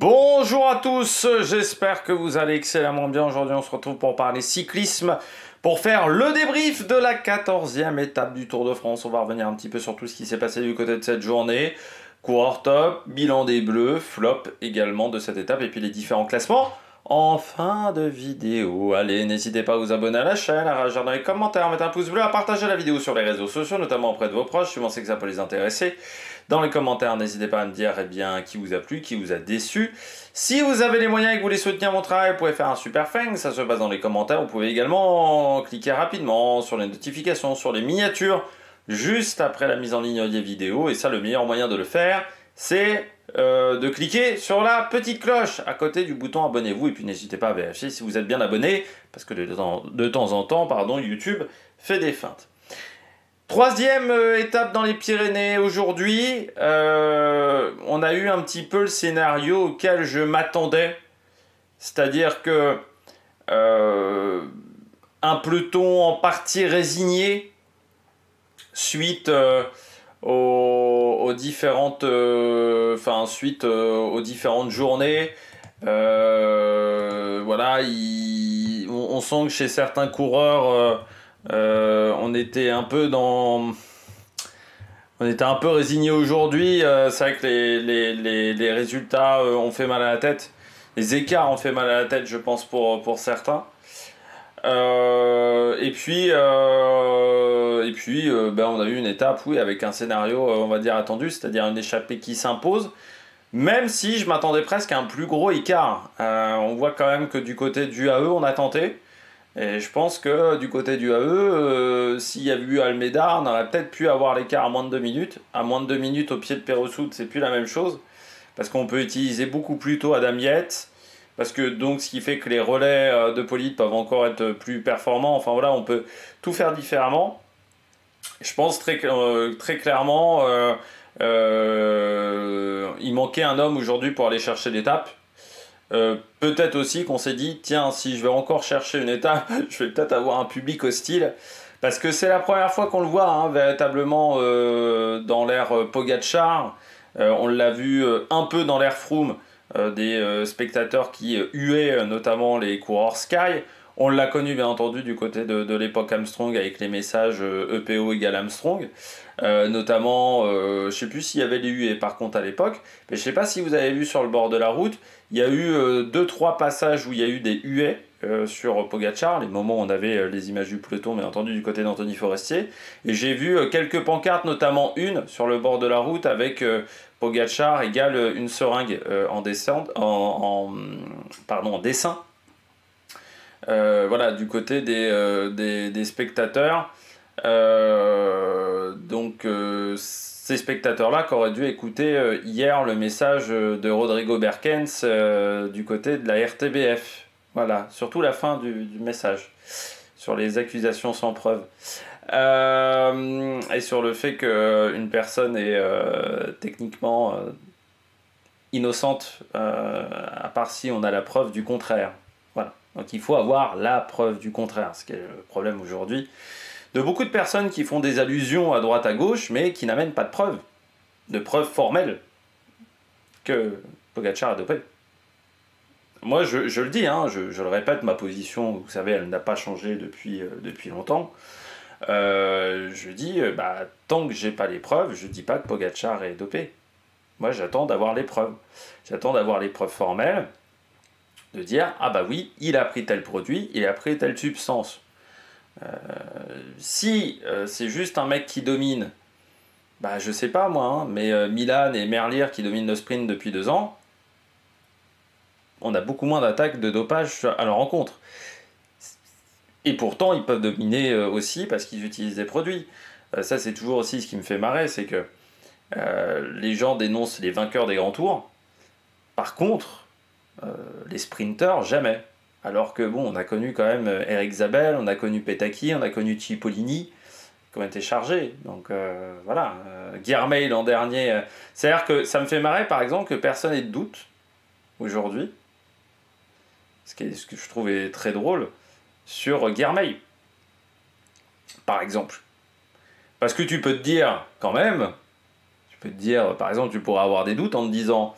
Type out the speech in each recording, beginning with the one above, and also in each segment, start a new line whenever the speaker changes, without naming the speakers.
Bonjour à tous, j'espère que vous allez excellemment bien. Aujourd'hui, on se retrouve pour parler cyclisme, pour faire le débrief de la 14e étape du Tour de France. On va revenir un petit peu sur tout ce qui s'est passé du côté de cette journée. Coureur top, bilan des Bleus, flop également de cette étape, et puis les différents classements en fin de vidéo. Allez, n'hésitez pas à vous abonner à la chaîne, à réagir dans les commentaires, à mettre un pouce bleu, à partager la vidéo sur les réseaux sociaux, notamment auprès de vos proches, si vous pensez que ça peut les intéresser. Dans les commentaires, n'hésitez pas à me dire qui vous a plu, qui vous a déçu. Si vous avez les moyens et que vous voulez soutenir mon travail, vous pouvez faire un super thanks, ça se passe dans les commentaires. Vous pouvez également cliquer rapidement sur les notifications, sur les miniatures, juste après la mise en ligne des vidéos. Et ça, le meilleur moyen de le faire, c'est de cliquer sur la petite cloche à côté du bouton abonnez-vous. Et puis n'hésitez pas à vérifier si vous êtes bien abonné, parce que de temps en temps, YouTube fait des feintes. Troisième étape dans les Pyrénées aujourd'hui, on a eu un petit peu le scénario auquel je m'attendais, c'est-à-dire que un peloton en partie résigné suite aux différentes, aux différentes journées. Voilà, on sent que chez certains coureurs, on était un peu résigné aujourd'hui. C'est vrai que les résultats ont fait mal à la tête. Les écarts ont fait mal à la tête, je pense, pour certains. Et puis, on a eu une étape, oui, avec un scénario, on va dire, attendu, c'est-à-dire une échappée qui s'impose. Même si je m'attendais presque à un plus gros écart. On voit quand même que du côté du AE, on a tenté. Et je pense que du côté du AE, s'il y avait eu Almeida, on aurait peut-être pu avoir l'écart à moins de 2 minutes. À moins de 2 minutes au pied de Perrosoud, c'est plus la même chose. Parce qu'on peut utiliser beaucoup plus tôt Adam Yates. Parce que donc, ce qui fait que les relais de Polite peuvent encore être plus performants. Enfin voilà, on peut tout faire différemment. Je pense très clairement, il manquait un homme aujourd'hui pour aller chercher l'étape. Peut-être aussi qu'on s'est dit, tiens, si je vais encore chercher une étape, je vais peut-être avoir un public hostile. Parce que c'est la première fois qu'on le voit, hein, véritablement, dans l'ère Pogacar. On l'a vu un peu dans l'ère Froome, des spectateurs qui huaient notamment les coureurs Sky. On l'a connu, bien entendu, du côté de l'époque Armstrong, avec les messages EPO égale Armstrong. Notamment, je ne sais plus s'il y avait des huées par contre à l'époque, mais je ne sais pas si vous avez vu sur le bord de la route, il y a eu 2-3 passages où il y a eu des huées sur Pogacar, les moments où on avait les images du peloton, bien entendu, du côté d'Anthony Forestier. Et j'ai vu quelques pancartes, notamment une sur le bord de la route avec Pogacar égale une seringue en dessin. Voilà, du côté des spectateurs. Ces spectateurs-là qui auraient dû écouter hier le message de Rodrigo Berkens du côté de la RTBF. Voilà, surtout la fin du message, sur les accusations sans preuve. Et sur le fait qu'une personne est techniquement innocente, à part si on a la preuve du contraire. Voilà. Donc il faut avoir la preuve du contraire, ce qui est le problème aujourd'hui de beaucoup de personnes qui font des allusions à droite à gauche, mais qui n'amènent pas de preuves formelles que Pogacar a dopé. Moi, je le dis, hein, je le répète, ma position, vous savez, elle n'a pas changé depuis longtemps. Je dis, tant que j'ai pas les preuves, je dis pas que Pogacar est dopé. Moi, j'attends d'avoir les preuves. J'attends d'avoir les preuves formelles, de dire, ah bah oui, il a pris tel produit, il a pris telle substance. Si c'est juste un mec qui domine, je sais pas moi, hein, mais Milan et Merlier qui dominent le sprint depuis 2 ans, on a beaucoup moins d'attaques de dopage à leur rencontre. Et pourtant, ils peuvent dominer aussi parce qu'ils utilisent des produits. Ça, c'est toujours aussi ce qui me fait marrer, c'est que les gens dénoncent les vainqueurs des grands tours. Par contre, les sprinteurs, jamais. Alors que bon, on a connu quand même Eric Zabel, on a connu Petacchi, on a connu Cipollini, qui ont été chargés. Donc voilà, Guilherme l'an dernier. C'est-à-dire que ça me fait marrer par exemple que personne n'ait de doute aujourd'hui, ce que je trouvais très drôle, sur Guilherme, par exemple. Parce que tu peux te dire, quand même, par exemple, tu pourrais avoir des doutes en te disant,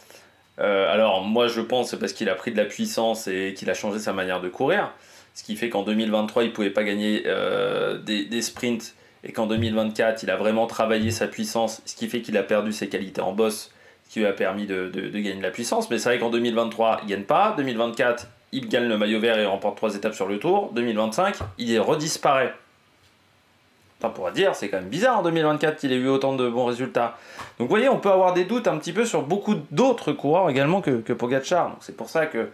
Alors moi je pense c'est parce qu'il a pris de la puissance et qu'il a changé sa manière de courir, ce qui fait qu'en 2023 il pouvait pas gagner des sprints et qu'en 2024 il a vraiment travaillé sa puissance, ce qui fait qu'il a perdu ses qualités en boss, ce qui lui a permis de gagner de la puissance. Mais c'est vrai qu'en 2023 il gagne pas, 2024 il gagne le maillot vert et remporte 3 étapes sur le tour, 2025 il redisparaît. On pourra dire, c'est quand même bizarre en 2024 qu'il ait eu autant de bons résultats. Donc vous voyez, on peut avoir des doutes un petit peu sur beaucoup d'autres coureurs également que Pogacar. Donc c'est pour ça que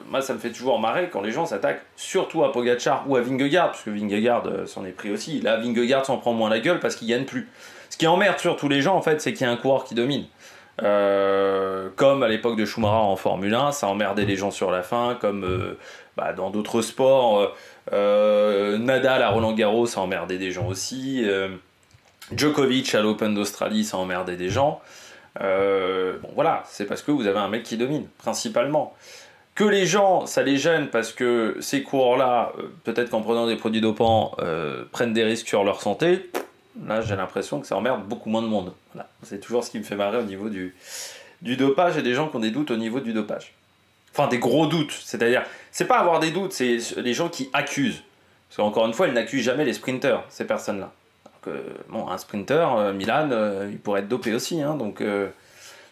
moi ça me fait toujours marrer quand les gens s'attaquent surtout à Pogacar ou à Vingegaard, parce que Vingegaard s'en est pris aussi. Là, Vingegaard s'en prend moins la gueule parce qu'il gagne plus. Ce qui emmerde surtout les gens en fait, c'est qu'il y a un coureur qui domine. Comme à l'époque de Schumacher en Formule 1, ça emmerdait les gens sur la fin, comme dans d'autres sports. Nadal à Roland Garros, ça emmerdait des gens aussi. Djokovic à l'Open d'Australie, ça emmerdait des gens. Bon voilà, c'est parce que vous avez un mec qui domine, principalement. Que les gens, ça les gêne parce que ces coureurs-là, peut-être qu'en prenant des produits dopants, prennent des risques sur leur santé. Là, j'ai l'impression que ça emmerde beaucoup moins de monde. Voilà. C'est toujours ce qui me fait marrer au niveau du dopage, et des gens qui ont des doutes au niveau du dopage. Enfin, des gros doutes. C'est-à-dire, c'est pas avoir des doutes, c'est les gens qui accusent. Parce qu'encore une fois, ils n'accusent jamais les sprinters, ces personnes-là. Bon, un sprinter, Milan, il pourrait être dopé aussi. Hein, donc,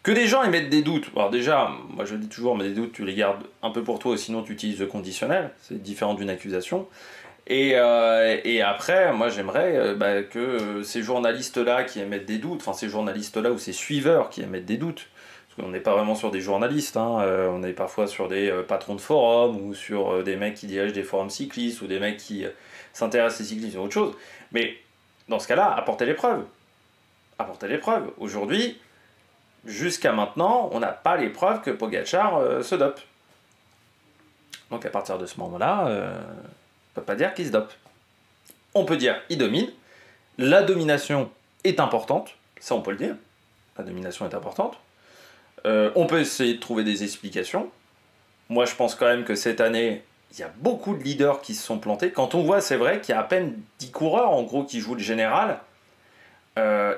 que des gens émettent des doutes. Alors déjà, moi je le dis toujours, mais des doutes, tu les gardes un peu pour toi, sinon tu utilises le conditionnel. C'est différent d'une accusation. Et après, moi j'aimerais que ces journalistes-là qui émettent des doutes, enfin ces journalistes-là ou ces suiveurs qui émettent des doutes, parce qu'on n'est pas vraiment sur des journalistes, hein, on est parfois sur des patrons de forums ou sur des mecs qui dirigent des forums cyclistes ou des mecs qui s'intéressent aux cyclistes ou autre chose. Mais dans ce cas-là, apportez les preuves. Apportez les preuves. Aujourd'hui, jusqu'à maintenant, on n'a pas les preuves que Pogacar se dope. Donc à partir de ce moment-là, on ne peut pas dire qu'il se dope. On peut dire qu'il domine. La domination est importante, ça on peut le dire. La domination est importante. On peut essayer de trouver des explications. Moi je pense quand même que cette année, il y a beaucoup de leaders qui se sont plantés. Quand on voit, c'est vrai qu'il y a à peine 10 coureurs en gros qui jouent le général.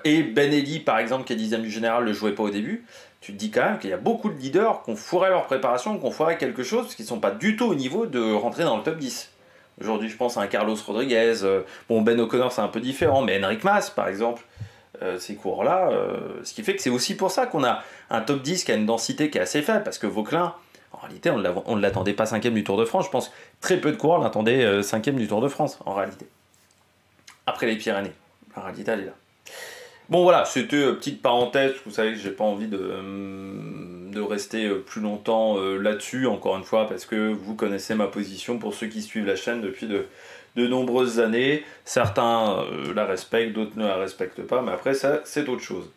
Et Ben Eli par exemple qui est 10ème du général ne le jouait pas au début. Tu te dis quand même qu'il y a beaucoup de leaders qui ont foiré leur préparation, qui ont foiré quelque chose parce qu'ils ne sont pas du tout au niveau de rentrer dans le top 10. Aujourd'hui je pense à un Carlos Rodriguez, bon Ben O'Connor c'est un peu différent, mais Enric Mas par exemple, ces coureurs-là, ce qui fait que c'est aussi pour ça qu'on a un top 10 qui a une densité qui est assez faible, parce que Vauquelin, en réalité on ne l'attendait pas 5ème du Tour de France, je pense que très peu de coureurs l'attendaient 5ème du Tour de France en réalité. Après les Pyrénées, la réalité elle est là. Bon voilà, c'était une petite parenthèse, vous savez que j'ai pas envie de rester plus longtemps là-dessus, encore une fois, parce que vous connaissez ma position pour ceux qui suivent la chaîne depuis de nombreuses années. Certains la respectent, d'autres ne la respectent pas, mais après ça, c'est autre chose.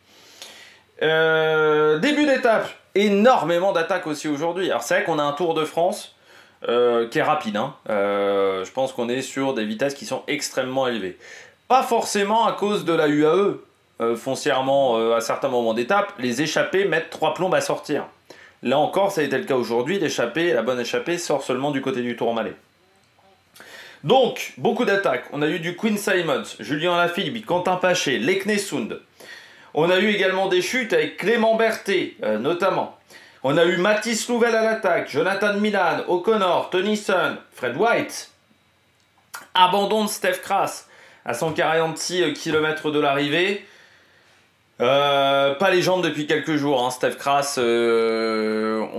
Début d'étape, énormément d'attaques aussi aujourd'hui. Alors c'est vrai qu'on a un Tour de France qui est rapide, hein. Je pense qu'on est sur des vitesses qui sont extrêmement élevées. Pas forcément à cause de la UAE. Foncièrement, à certains moments d'étape, les échappées mettent 3 plombes à sortir. Là encore, ça a été le cas aujourd'hui, la bonne échappée sort seulement du côté du Tourmalet. Donc, beaucoup d'attaques. On a eu du Quinn Simmons, Julien Lafilippe, Quentin Paché, Leknesund. On a eu également des chutes avec Clément Berthet, notamment. On a eu Mathis Louvel à l'attaque, Jonathan Milan, O'Connor, Tennyson, Fred White. Abandon de Steph Kras à 146 km de l'arrivée. Pas les jambes depuis quelques jours, hein. Steph Kras, on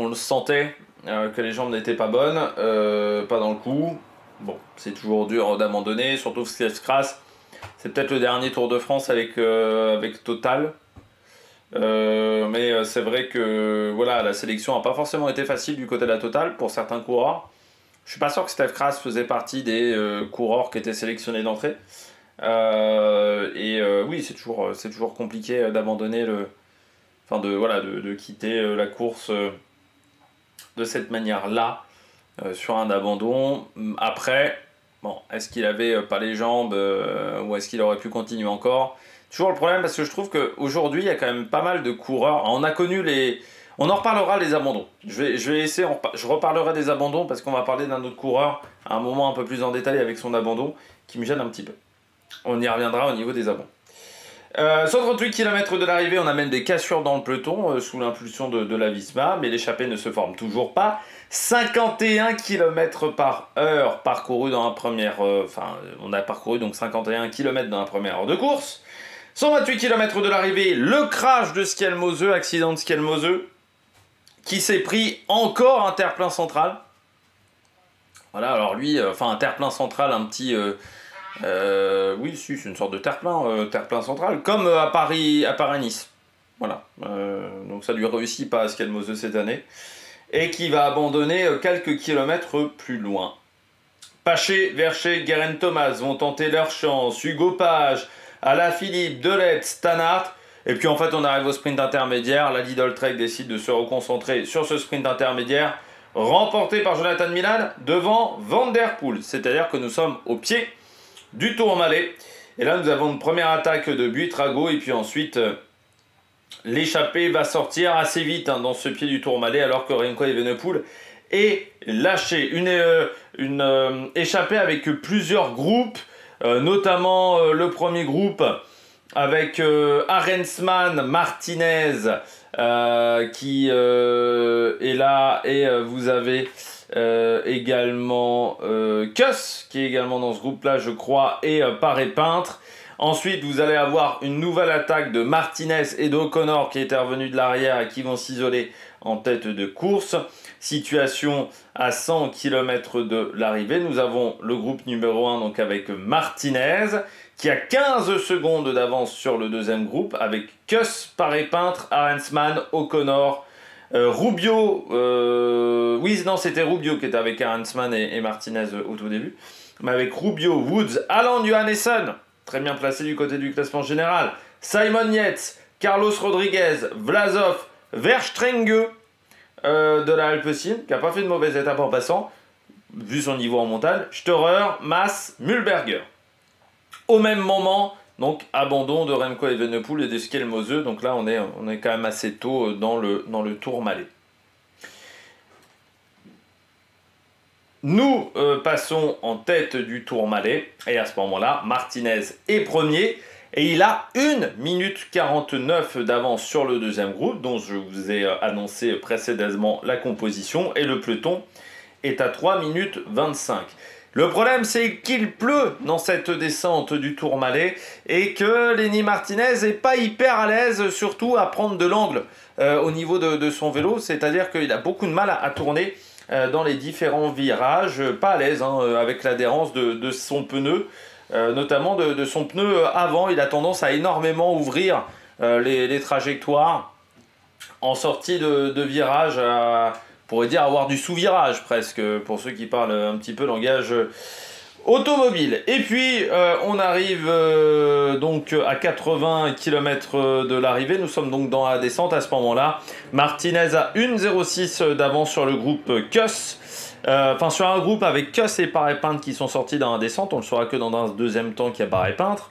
le sentait que les jambes n'étaient pas bonnes, pas dans le coup. Bon, c'est toujours dur d'abandonner, surtout que Steph Kras, c'est peut-être le dernier Tour de France avec Total. Mais c'est vrai que voilà, la sélection n'a pas forcément été facile du côté de la Total pour certains coureurs. Je suis pas sûr que Steph Kras faisait partie des coureurs qui étaient sélectionnés d'entrée. Oui, c'est toujours compliqué d'abandonner de quitter la course de cette manière-là sur un abandon. Après, bon, est-ce qu'il avait pas les jambes ou est-ce qu'il aurait pu continuer encore? Toujours le problème, parce que je trouve qu'aujourd'hui il y a quand même pas mal de coureurs. On a connu les... On en reparlera des abandons. Je reparlerai des abandons parce qu'on va parler d'un autre coureur à un moment un peu plus en détail avec son abandon qui me gêne un petit peu. On y reviendra au niveau des abandons. 138 km de l'arrivée, on amène des cassures dans le peloton sous l'impulsion de la Visma, mais l'échappée ne se forme toujours pas. 51 km par heure parcouru dans la première... on a parcouru donc 51 km dans la première heure de course. 128 km de l'arrivée, le crash de Skelmose, accident de Skelmose, qui s'est pris encore un terre-plein central. Voilà, alors lui, un terre-plein central, un petit... oui, si, c'est une sorte de terre-plein central, comme à Paris-Nice. Voilà, donc ça lui réussit pas à Skelmose cette année. Et qui va abandonner quelques kilomètres plus loin. Paché, Verchet, Guerin Thomas vont tenter leur chance. Hugo Page, Alaphilippe, Delette, Stannard. Et puis en fait, on arrive au sprint intermédiaire. La Lidl Trek décide de se reconcentrer sur ce sprint intermédiaire, remporté par Jonathan Milan devant Van Der Poel. C'est-à-dire que nous sommes au pied du Tourmalet. Et là, nous avons une première attaque de Buitrago. Et puis ensuite... l'échappée va sortir assez vite dans ce pied du Tourmalet alors que Remco Evenepoel est lâché. Une échappée avec plusieurs groupes, notamment le premier groupe avec Arensman, Martinez qui est là, et vous avez également Kuss qui est également dans ce groupe-là, je crois, et Paré-Peintre. Ensuite, vous allez avoir une nouvelle attaque de Martinez et d'O'Connor qui est revenu de l'arrière et qui vont s'isoler en tête de course. Situation à 100 km de l'arrivée. Nous avons le groupe numéro 1 donc avec Martinez qui a 15 secondes d'avance sur le deuxième groupe avec Kuss, Paré-Peintre, Arensman, O'Connor, Rubio. Oui, non, c'était Rubio qui était avec Arensman et Martinez au tout début. Mais avec Rubio, Woods, Alan Johannesson, très bien placé du côté du classement général. Simon Yates, Carlos Rodriguez, Vlasov, Verstrenge de la Alpecin, qui n'a pas fait de mauvaise étape en passant, vu son niveau en montagne. Storer, Mas, Mühlberger. Au même moment, donc abandon de Remco Evenepoel et de Skelmose. Donc là, on est quand même assez tôt dans le Tourmalet. Nous passons en tête du Tourmalet, et à ce moment-là, Martinez est premier, et il a 1 minute 49 d'avance sur le deuxième groupe, dont je vous ai annoncé précédemment la composition, et le peloton est à 3 minutes 25. Le problème, c'est qu'il pleut dans cette descente du Tourmalet, et que Lenny Martinez n'est pas hyper à l'aise, surtout à prendre de l'angle au niveau de son vélo, c'est-à-dire qu'il a beaucoup de mal à tourner dans les différents virages, pas à l'aise avec l'adhérence de son pneu, notamment de son pneu avant. Il a tendance à énormément ouvrir les trajectoires en sortie de virage, on pourrait dire avoir du sous-virage presque, pour ceux qui parlent un petit peu langage automobile. Et puis on arrive donc à 80 km de l'arrivée. Nous sommes donc dans la descente à ce moment-là. Martinez a 1,06 d'avance sur le groupe Kuss. Sur un groupe avec Kuss et Paré-Peintre qui sont sortis dans la descente. On le saura que dans un deuxième temps qu'il y a Paré-Peintre,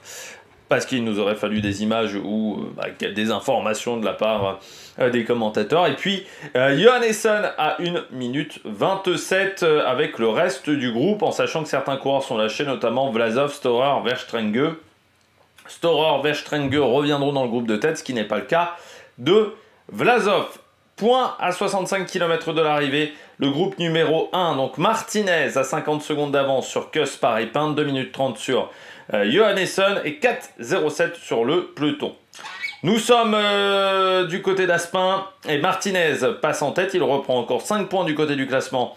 parce qu'il nous aurait fallu des images ou des informations de la part des commentateurs. Et puis Johannesson à 1 minute 27 avec le reste du groupe, en sachant que certains coureurs sont lâchés, notamment Vlasov, Storer, Verstrenge. Storer, Verstrenge reviendront dans le groupe de tête, ce qui n'est pas le cas de Vlasov. Point à 65 km de l'arrivée, le groupe numéro 1, donc Martinez à 50 secondes d'avance sur Kuss, Paré-Peintre, 2 minutes 30 sur Johannesson et 4,07 sur le peloton. Nous sommes du côté d'Aspin et Martinez passe en tête. Il reprend encore 5 points du côté du classement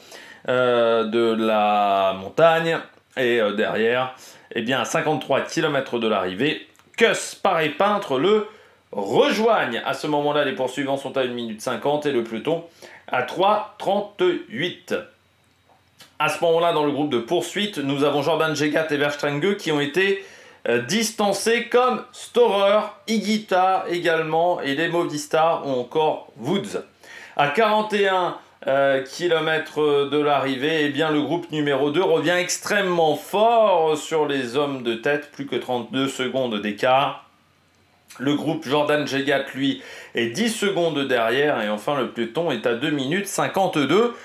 de la montagne. Et derrière, à 53 km de l'arrivée, Kuss, Paré-Peintre le rejoignent. À ce moment-là, les poursuivants sont à 1 minute 50 et le peloton à 3,38. À ce moment-là, dans le groupe de poursuite, nous avons Jordan Jegat et Verstrenge qui ont été distancés, comme Storer, Higuita également, et les Movistar ou encore Woods. À 41 km de l'arrivée, le groupe numéro 2 revient extrêmement fort sur les hommes de tête, plus que 32 secondes d'écart. Le groupe Jordan Jegat, lui, est 10 secondes derrière, et enfin le peloton est à 2 minutes 52.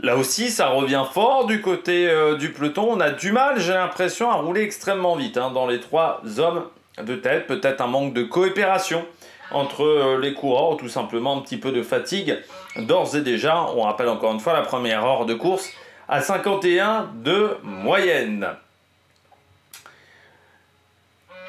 Là aussi, ça revient fort du côté du peloton. On a du mal, j'ai l'impression, à rouler extrêmement vite dans les 3 hommes de tête, peut-être un manque de coopération entre les coureurs, ou tout simplement un petit peu de fatigue. D'ores et déjà, on rappelle encore une fois la première heure de course à 51 de moyenne.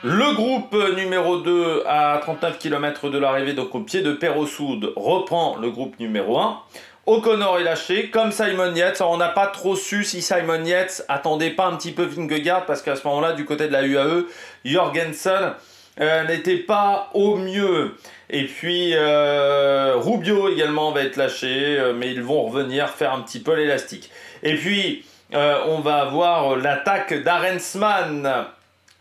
Le groupe numéro 2 à 39 km de l'arrivée, donc au pied de Perrault-Soude, reprend le groupe numéro 1. O'Connor est lâché, comme Simon Yates. Alors on n'a pas trop su si Simon Yates attendait pas un petit peu Vingegaard, parce qu'à ce moment-là, du côté de la UAE, Jorgensen n'était pas au mieux. Et puis Rubio également va être lâché, mais ils vont revenir faire un petit peu l'élastique. Et puis on va avoir l'attaque d'Arensman.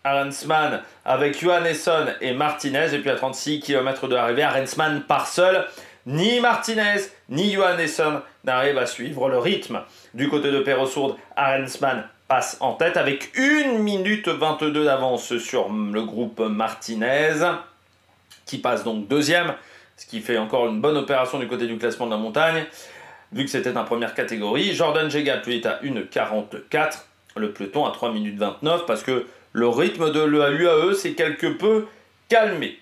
Arensman avec Johannesson et Martinez. Et puis à 36 km de l'arrivée, Arensman part seul. Ni Martinez, ni Johannesson n'arrivent à suivre le rythme. Du côté de Perrault-Soude, Arensman passe en tête avec 1 minute 22 d'avance sur le groupe Martinez, qui passe donc deuxième, ce qui fait encore une bonne opération du côté du classement de la montagne, vu que c'était en première catégorie. Jordan Jegat, lui, est à 1,44. Le peloton à 3 minutes 29, parce que le rythme de la UAE s'est quelque peu calmé.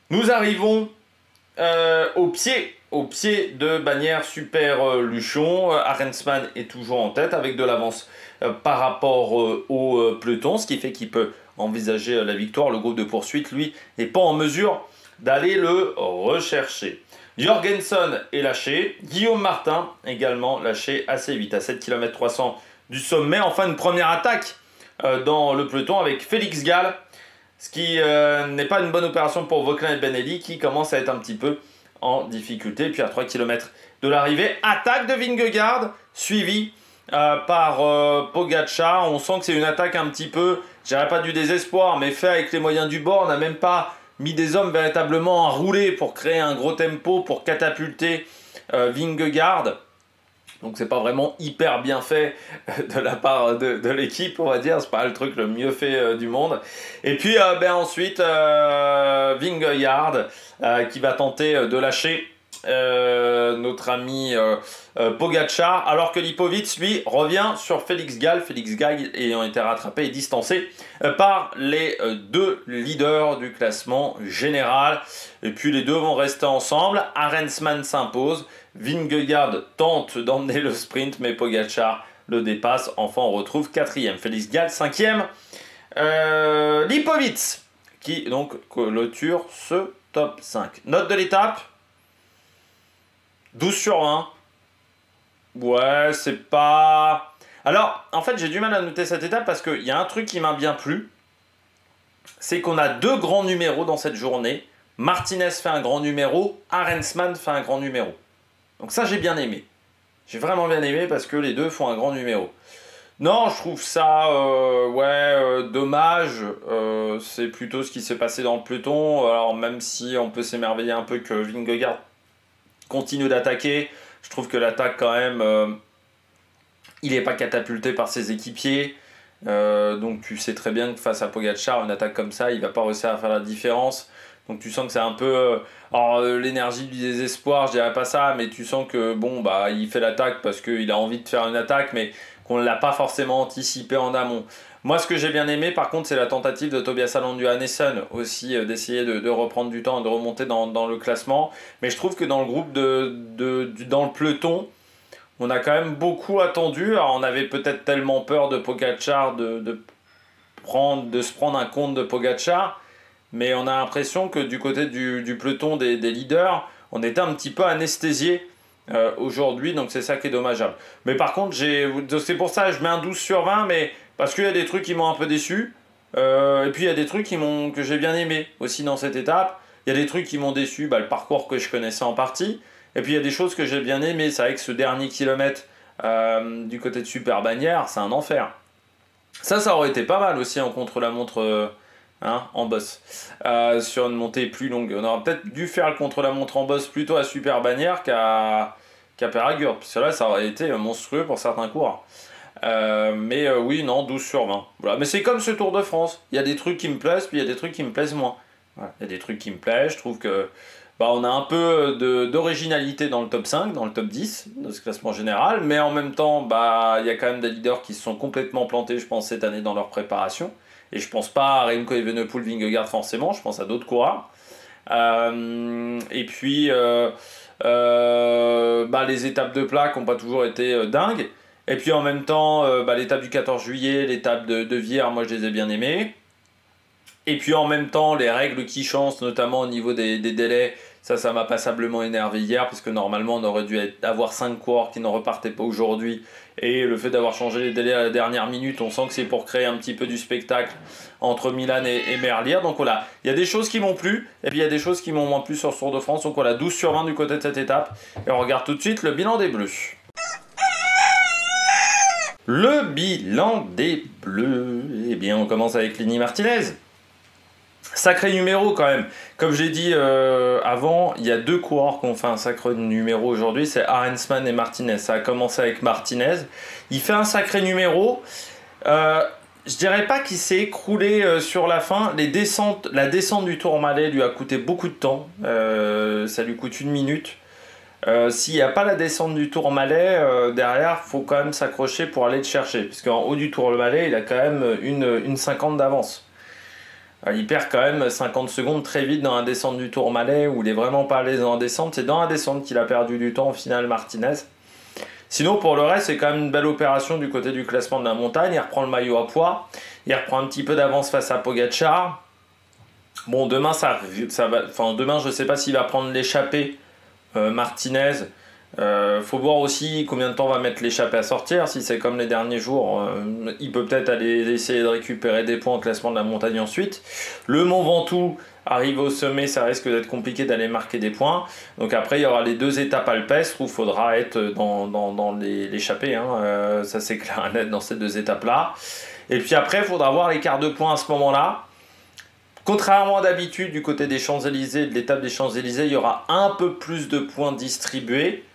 Nous arrivons au pied de Bagnères Super Luchon. Arensman est toujours en tête avec de l'avance par rapport au peloton, ce qui fait qu'il peut envisager la victoire. Le groupe de poursuite, lui, n'est pas en mesure d'aller le rechercher. Jorgensen est lâché. Guillaume Martin également lâché assez vite, à 7 km 300 du sommet. Enfin, une première attaque dans le peloton avec Félix Gall, ce qui n'est pas une bonne opération pour Vauquelin et Benelli, qui commencent à être un petit peu en difficulté. Puis à 3 km de l'arrivée, attaque de Vingegaard, suivie par Pogačar. On sent que c'est une attaque un petit peu, je dirais pas du désespoir, mais fait avec les moyens du bord. On n'a même pas mis des hommes véritablement à rouler pour créer un gros tempo, pour catapulter Vingegaard. Donc c'est pas vraiment hyper bien fait de la part de l'équipe, on va dire. C'est pas le truc le mieux fait du monde. Et puis ensuite, Vingegaard qui va tenter de lâcher notre ami Pogačar, alors que Lipovic, lui, revient sur Félix Gall. Félix Gall ayant été rattrapé et distancé par les deux leaders du classement général. Et puis les deux vont rester ensemble. Arensman s'impose. Vingegaard tente d'emmener le sprint, mais Pogačar le dépasse. Enfin, on retrouve 4e. Félix Gall, 5e. Lipovic, qui donc clôture ce top 5. Note de l'étape, 12 sur 20. Ouais, c'est pas... Alors, en fait, j'ai du mal à noter cette étape parce qu'il y a un truc qui m'a bien plu. C'est qu'on a 2 grands numéros dans cette journée. Martinez fait un grand numéro, Arensman fait un grand numéro. Donc ça, j'ai bien aimé. J'ai vraiment bien aimé parce que les deux font un grand numéro. Non, je trouve ça dommage. C'est plutôt ce qui s'est passé dans le peloton. Alors même si on peut s'émerveiller un peu que Vingegaard continue d'attaquer, je trouve que l'attaque quand même, il n'est pas catapulté par ses équipiers. Donc tu sais très bien que face à Pogačar, une attaque comme ça, il ne va pas réussir à faire la différence. Donc tu sens que c'est un peu l'énergie du désespoir, je dirais pas ça, mais tu sens que bon bah il fait l'attaque parce qu'il a envie de faire une attaque, mais qu'on ne l'a pas forcément anticipé en amont. Moi, ce que j'ai bien aimé, par contre, c'est la tentative de Tobias Allan Johannesson aussi d'essayer de reprendre du temps et de remonter dans le classement. Mais je trouve que dans le groupe dans le peloton, on a quand même beaucoup attendu. Alors, on avait peut-être tellement peur de Pogačar de se prendre un compte de Pogačar, mais on a l'impression que du côté du peloton des leaders, on était un petit peu anesthésié aujourd'hui, donc c'est ça qui est dommageable. Mais par contre, c'est pour ça que je mets un 12 sur 20, mais parce qu'il y a des trucs qui m'ont un peu déçu, et puis il y a des trucs que j'ai bien aimé aussi dans cette étape. Il y a des trucs qui m'ont déçu, le parcours que je connaissais en partie, et puis il y a des choses que j'ai bien aimé. C'est vrai que ce dernier kilomètre du côté de Super Bagnères, c'est un enfer. Ça aurait été pas mal aussi en contre-la-montre en boss, sur une montée plus longue. On aurait peut-être dû faire le contre-la-montre en boss plutôt à Super Bagnères qu'à Péragur, parce que là ça aurait été monstrueux pour certains coureurs. Oui, non, 12 sur 20. Voilà. Mais c'est comme ce Tour de France. Il y a des trucs qui me plaisent, puis il y a des trucs qui me plaisent moins. Voilà. Il y a des trucs qui me plaisent. Je trouve que on a un peu d'originalité dans le top 5, dans le top 10 de ce classement général. Mais en même temps, il y a quand même des leaders qui se sont complètement plantés, je pense, cette année dans leur préparation. Et je pense pas à Remco Evenepoel, Vingegaard forcément, je pense à d'autres coureurs. Et puis les étapes de plat qui n'ont pas toujours été dingues. Et puis en même temps, l'étape du 14 juillet, l'étape de Vierre, moi je les ai bien aimées. Et puis en même temps, les règles qui changent, notamment au niveau des délais, ça m'a passablement énervé hier, parce que normalement on aurait dû avoir 5 coureurs qui ne repartaient pas aujourd'hui. Et le fait d'avoir changé les délais à la dernière minute, on sent que c'est pour créer un petit peu du spectacle entre Milan et Merlier. Donc voilà, il y a des choses qui m'ont plu, et puis il y a des choses qui m'ont moins plu sur ce Tour de France. Donc voilà, 12 sur 20 du côté de cette étape. Et on regarde tout de suite le bilan des Bleus. Le bilan des Bleus, eh bien on commence avec Lini Martinez. Sacré numéro quand même. Comme j'ai dit avant, il y a 2 coureurs qui ont fait un sacré numéro aujourd'hui, c'est Arensman et Martinez. Ça a commencé avec Martinez. Il fait un sacré numéro. Je dirais pas qu'il s'est écroulé sur la fin. La descente du Tourmalet lui a coûté beaucoup de temps. Ça lui coûte 1 minute. S'il n'y a pas la descente du Tourmalet, derrière, il faut quand même s'accrocher pour aller le chercher. Puisqu'en haut du Tourmalet, il a quand même une 50 d'avance. Il perd quand même 50 secondes très vite dans la descente du Tourmalet où il n'est vraiment pas allé dans la descente. C'est dans la descente qu'il a perdu du temps au final, Martinez. Sinon, pour le reste, c'est quand même une belle opération du côté du classement de la montagne. Il reprend le maillot à poids. Il reprend un petit peu d'avance face à Pogačar. Bon, demain, demain je ne sais pas s'il va prendre l'échappée Martinez. Faut voir aussi combien de temps va mettre l'échappée à sortir. Si c'est comme les derniers jours, il peut peut-être aller essayer de récupérer des points au classement de la montagne ensuite. Le Mont Ventoux arrive au sommet, ça risque d'être compliqué d'aller marquer des points. Donc après il y aura les 2 étapes alpestres où il faudra être dans l'échappée, ça c'est clair et net dans ces 2 étapes là. Et puis après il faudra voir l'écart de points à ce moment là. Contrairement à d'habitude du côté des Champs-Élysées, de l'étape des Champs-Élysées, il y aura un peu plus de points distribués.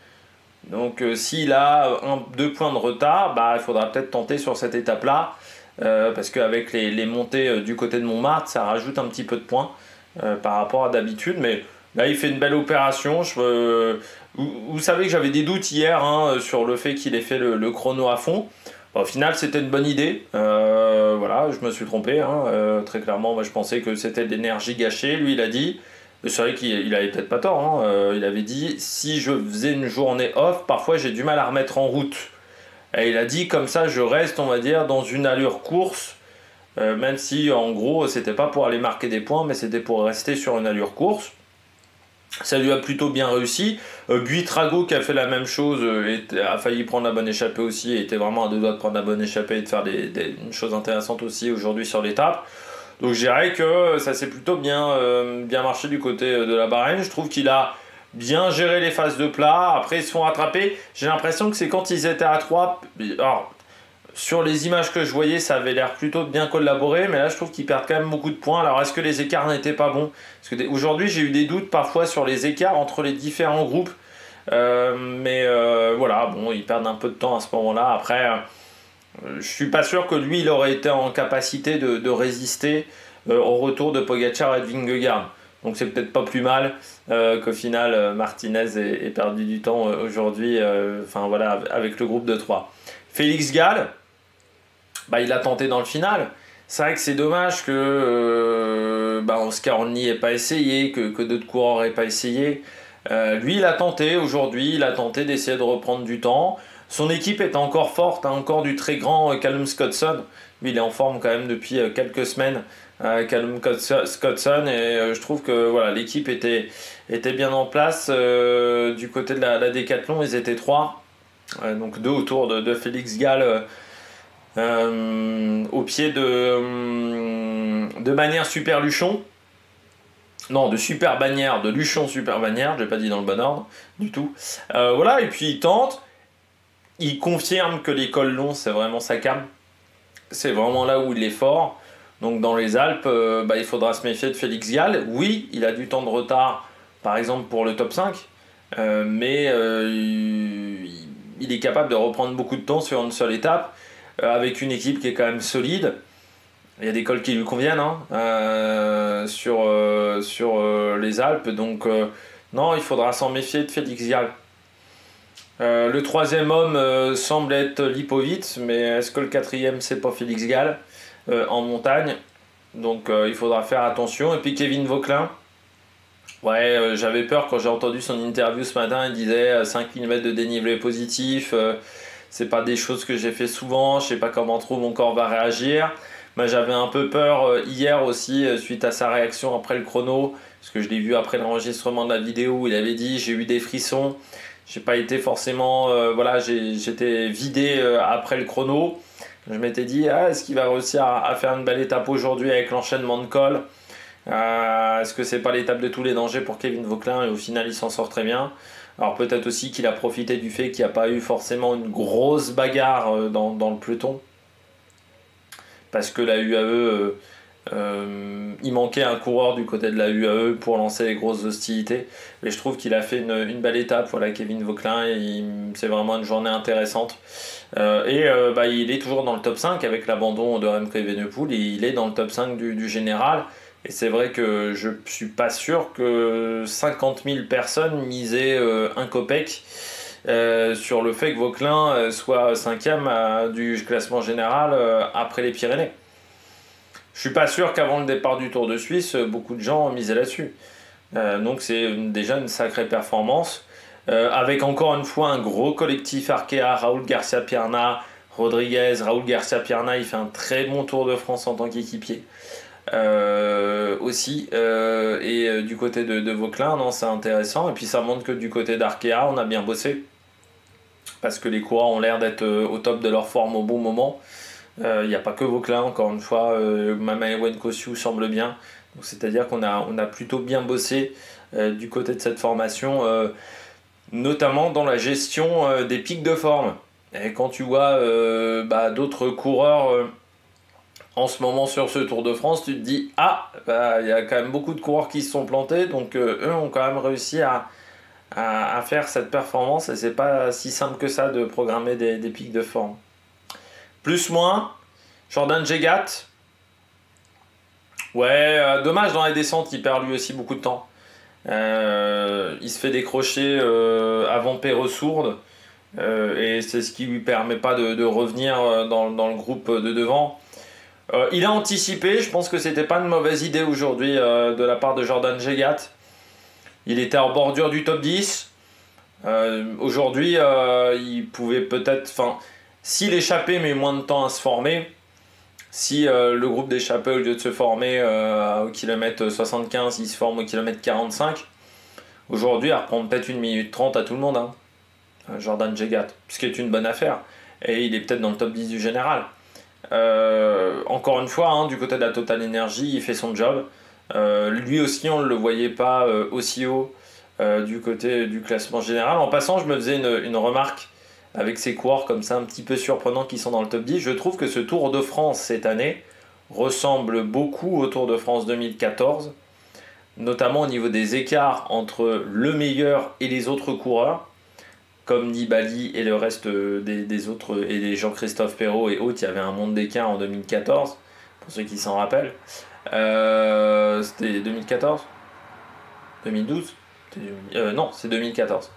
Donc s'il a 2 points de retard, il faudra peut-être tenter sur cette étape-là, parce qu'avec les montées du côté de Montmartre, ça rajoute un petit peu de points par rapport à d'habitude. Mais là, il fait une belle opération. Vous savez que j'avais des doutes hier sur le fait qu'il ait fait le chrono à fond. Au final, c'était une bonne idée. Voilà, je me suis trompé. Très clairement, moi, je pensais que c'était de l'énergie gâchée. Lui, il a dit... C'est vrai qu'il avait peut-être pas tort, il avait dit si je faisais une journée off, parfois j'ai du mal à remettre en route. Et il a dit comme ça je reste, on va dire, dans une allure course, même si en gros c'était pas pour aller marquer des points, mais c'était pour rester sur une allure course. Ça lui a plutôt bien réussi. Buitrago qui a fait la même chose a failli prendre la bonne échappée aussi, et était vraiment à 2 doigts de prendre la bonne échappée et de faire une chose intéressante aussi aujourd'hui sur l'étape. Donc je dirais que ça s'est plutôt bien marché du côté de la Bahreïn. Je trouve qu'il a bien géré les phases de plat. Après ils se font rattraper. J'ai l'impression que c'est quand ils étaient à 3. Alors sur les images que je voyais, ça avait l'air plutôt de bien collaborer. Mais là je trouve qu'ils perdent quand même beaucoup de points. Alors est-ce que les écarts n'étaient pas bons? Parce que aujourd'hui j'ai eu des doutes parfois sur les écarts entre les différents groupes. Voilà, bon, ils perdent un peu de temps à ce moment-là. Après... je suis pas sûr que lui il aurait été en capacité de résister au retour de Pogačar et de Vingegaard. Donc c'est peut-être pas plus mal qu'au final Martinez ait perdu du temps aujourd'hui avec le groupe de 3. Félix Gall, il a tenté dans le final. C'est vrai que c'est dommage que Oscar Onley n'ait pas essayé, que d'autres coureurs n'aient pas essayé. Lui il a tenté aujourd'hui, il a tenté d'essayer de reprendre du temps. Son équipe est encore forte, encore du très grand Callum Scottson. Lui, il est en forme quand même depuis quelques semaines, Callum Scottson. Et je trouve que voilà, l'équipe était bien en place. Du côté de la Décathlon, ils étaient 3. Donc 2 autour de Félix Gall au pied de Bannière Super Luchon. Non, de Super Bannière, de Luchon Super Bannière. Je l'ai pas dit dans le bon ordre du tout. Voilà, et puis il tente. Il confirme que les cols longs, c'est vraiment sa came. C'est vraiment là où il est fort. Donc dans les Alpes, il faudra se méfier de Félix Gall. Oui, il a du temps de retard, par exemple pour le top 5. Mais il est capable de reprendre beaucoup de temps sur une seule étape. Avec une équipe qui est quand même solide. Il y a des cols qui lui conviennent sur les Alpes. Donc non, il faudra s'en méfier de Félix Gall. Le 3e homme semble être Lipovic, mais est-ce que le 4e c'est pas Félix Gall? en montagne. Donc il faudra faire attention. Et puis Kevin Vauquelin, ouais, j'avais peur quand j'ai entendu son interview ce matin. Il disait 5000 mètres de dénivelé positif. C'est pas des choses que j'ai fait souvent. Je sais pas comment trop mon corps va réagir. Mais j'avais un peu peur hier aussi suite à sa réaction après le chrono. Parce que je l'ai vu après l'enregistrement de la vidéo où il avait dit j'ai eu des frissons. J'ai pas été forcément. Voilà, j'étais vidé après le chrono. Je m'étais dit, est-ce qu'il va réussir à faire une belle étape aujourd'hui avec l'enchaînement de cols? Est-ce que c'est pas l'étape de tous les dangers pour Kevin Vauquelin? Et au final, il s'en sort très bien. Alors peut-être aussi qu'il a profité du fait qu'il n'y a pas eu forcément une grosse bagarre dans le peloton. Parce que la UAE, il manquait un coureur du côté de la UAE pour lancer les grosses hostilités. Mais je trouve qu'il a fait une belle étape, voilà, Kevin Vauquelin. C'est vraiment une journée intéressante. Il est toujours dans le top 5 avec l'abandon de Remco Evenepoel. Et il est dans le top 5 du général. Et c'est vrai que je suis pas sûr que 50 000 personnes misaient un copec sur le fait que Vauquelin soit 5e du classement général après les Pyrénées. Je suis pas sûr qu'avant le départ du Tour de Suisse, beaucoup de gens misaient là-dessus. Donc c'est déjà une sacrée performance. Avec encore une fois un gros collectif Arkea, Raúl Garcia Pierna, Rodriguez. Raúl Garcia Pierna, il fait un très bon Tour de France en tant qu'équipier. Aussi du côté de Vauquelin, non, c'est intéressant. Et puis ça montre que du côté d'Arkea, on a bien bossé parce que les coureurs ont l'air d'être au top de leur forme au bon moment. Il n'y a pas que Vauquelin, encore une fois, Mama Ewen Kosciu semble bien. C'est-à-dire qu'on a plutôt bien bossé du côté de cette formation, notamment dans la gestion des pics de forme. Et quand tu vois d'autres coureurs en ce moment sur ce Tour de France, tu te dis il y a quand même beaucoup de coureurs qui se sont plantés, donc eux ont quand même réussi à faire cette performance et c'est pas si simple que ça de programmer des pics de forme. Plus moins, Jordan Jegat, ouais, dommage dans les descentes, il perd lui aussi beaucoup de temps. Il se fait décrocher avant Perresourde et c'est ce qui lui permet pas de revenir dans le groupe de devant. Il a anticipé, je pense que c'était pas une mauvaise idée aujourd'hui de la part de Jordan Jegat. Il était en bordure du top 10. Aujourd'hui, il pouvait peut-être. S'il échappait mais moins de temps à se former, si le groupe d'échappés, au lieu de se former au kilomètre 75, il se forme au kilomètre 45, aujourd'hui, il reprend peut-être 1 minute 30 à tout le monde, hein, Jordan Jegat, ce qui est une bonne affaire. Et il est peut-être dans le top 10 du général. Encore une fois, hein, du côté de la Total Energy, il fait son job. Lui aussi, on ne le voyait pas aussi haut du côté du classement général. En passant, je me faisais une remarque avec ces coureurs comme ça un petit peu surprenants qui sont dans le top 10. Je trouve que ce Tour de France cette année ressemble beaucoup au Tour de France 2014, notamment au niveau des écarts entre le meilleur et les autres coureurs, comme Nibali et le reste des autres, et les Jean-Christophe Perrault et autres. Il y avait un monde d'écart en 2014, pour ceux qui s'en rappellent. C'était 2014 2012 Non, c'est 2014.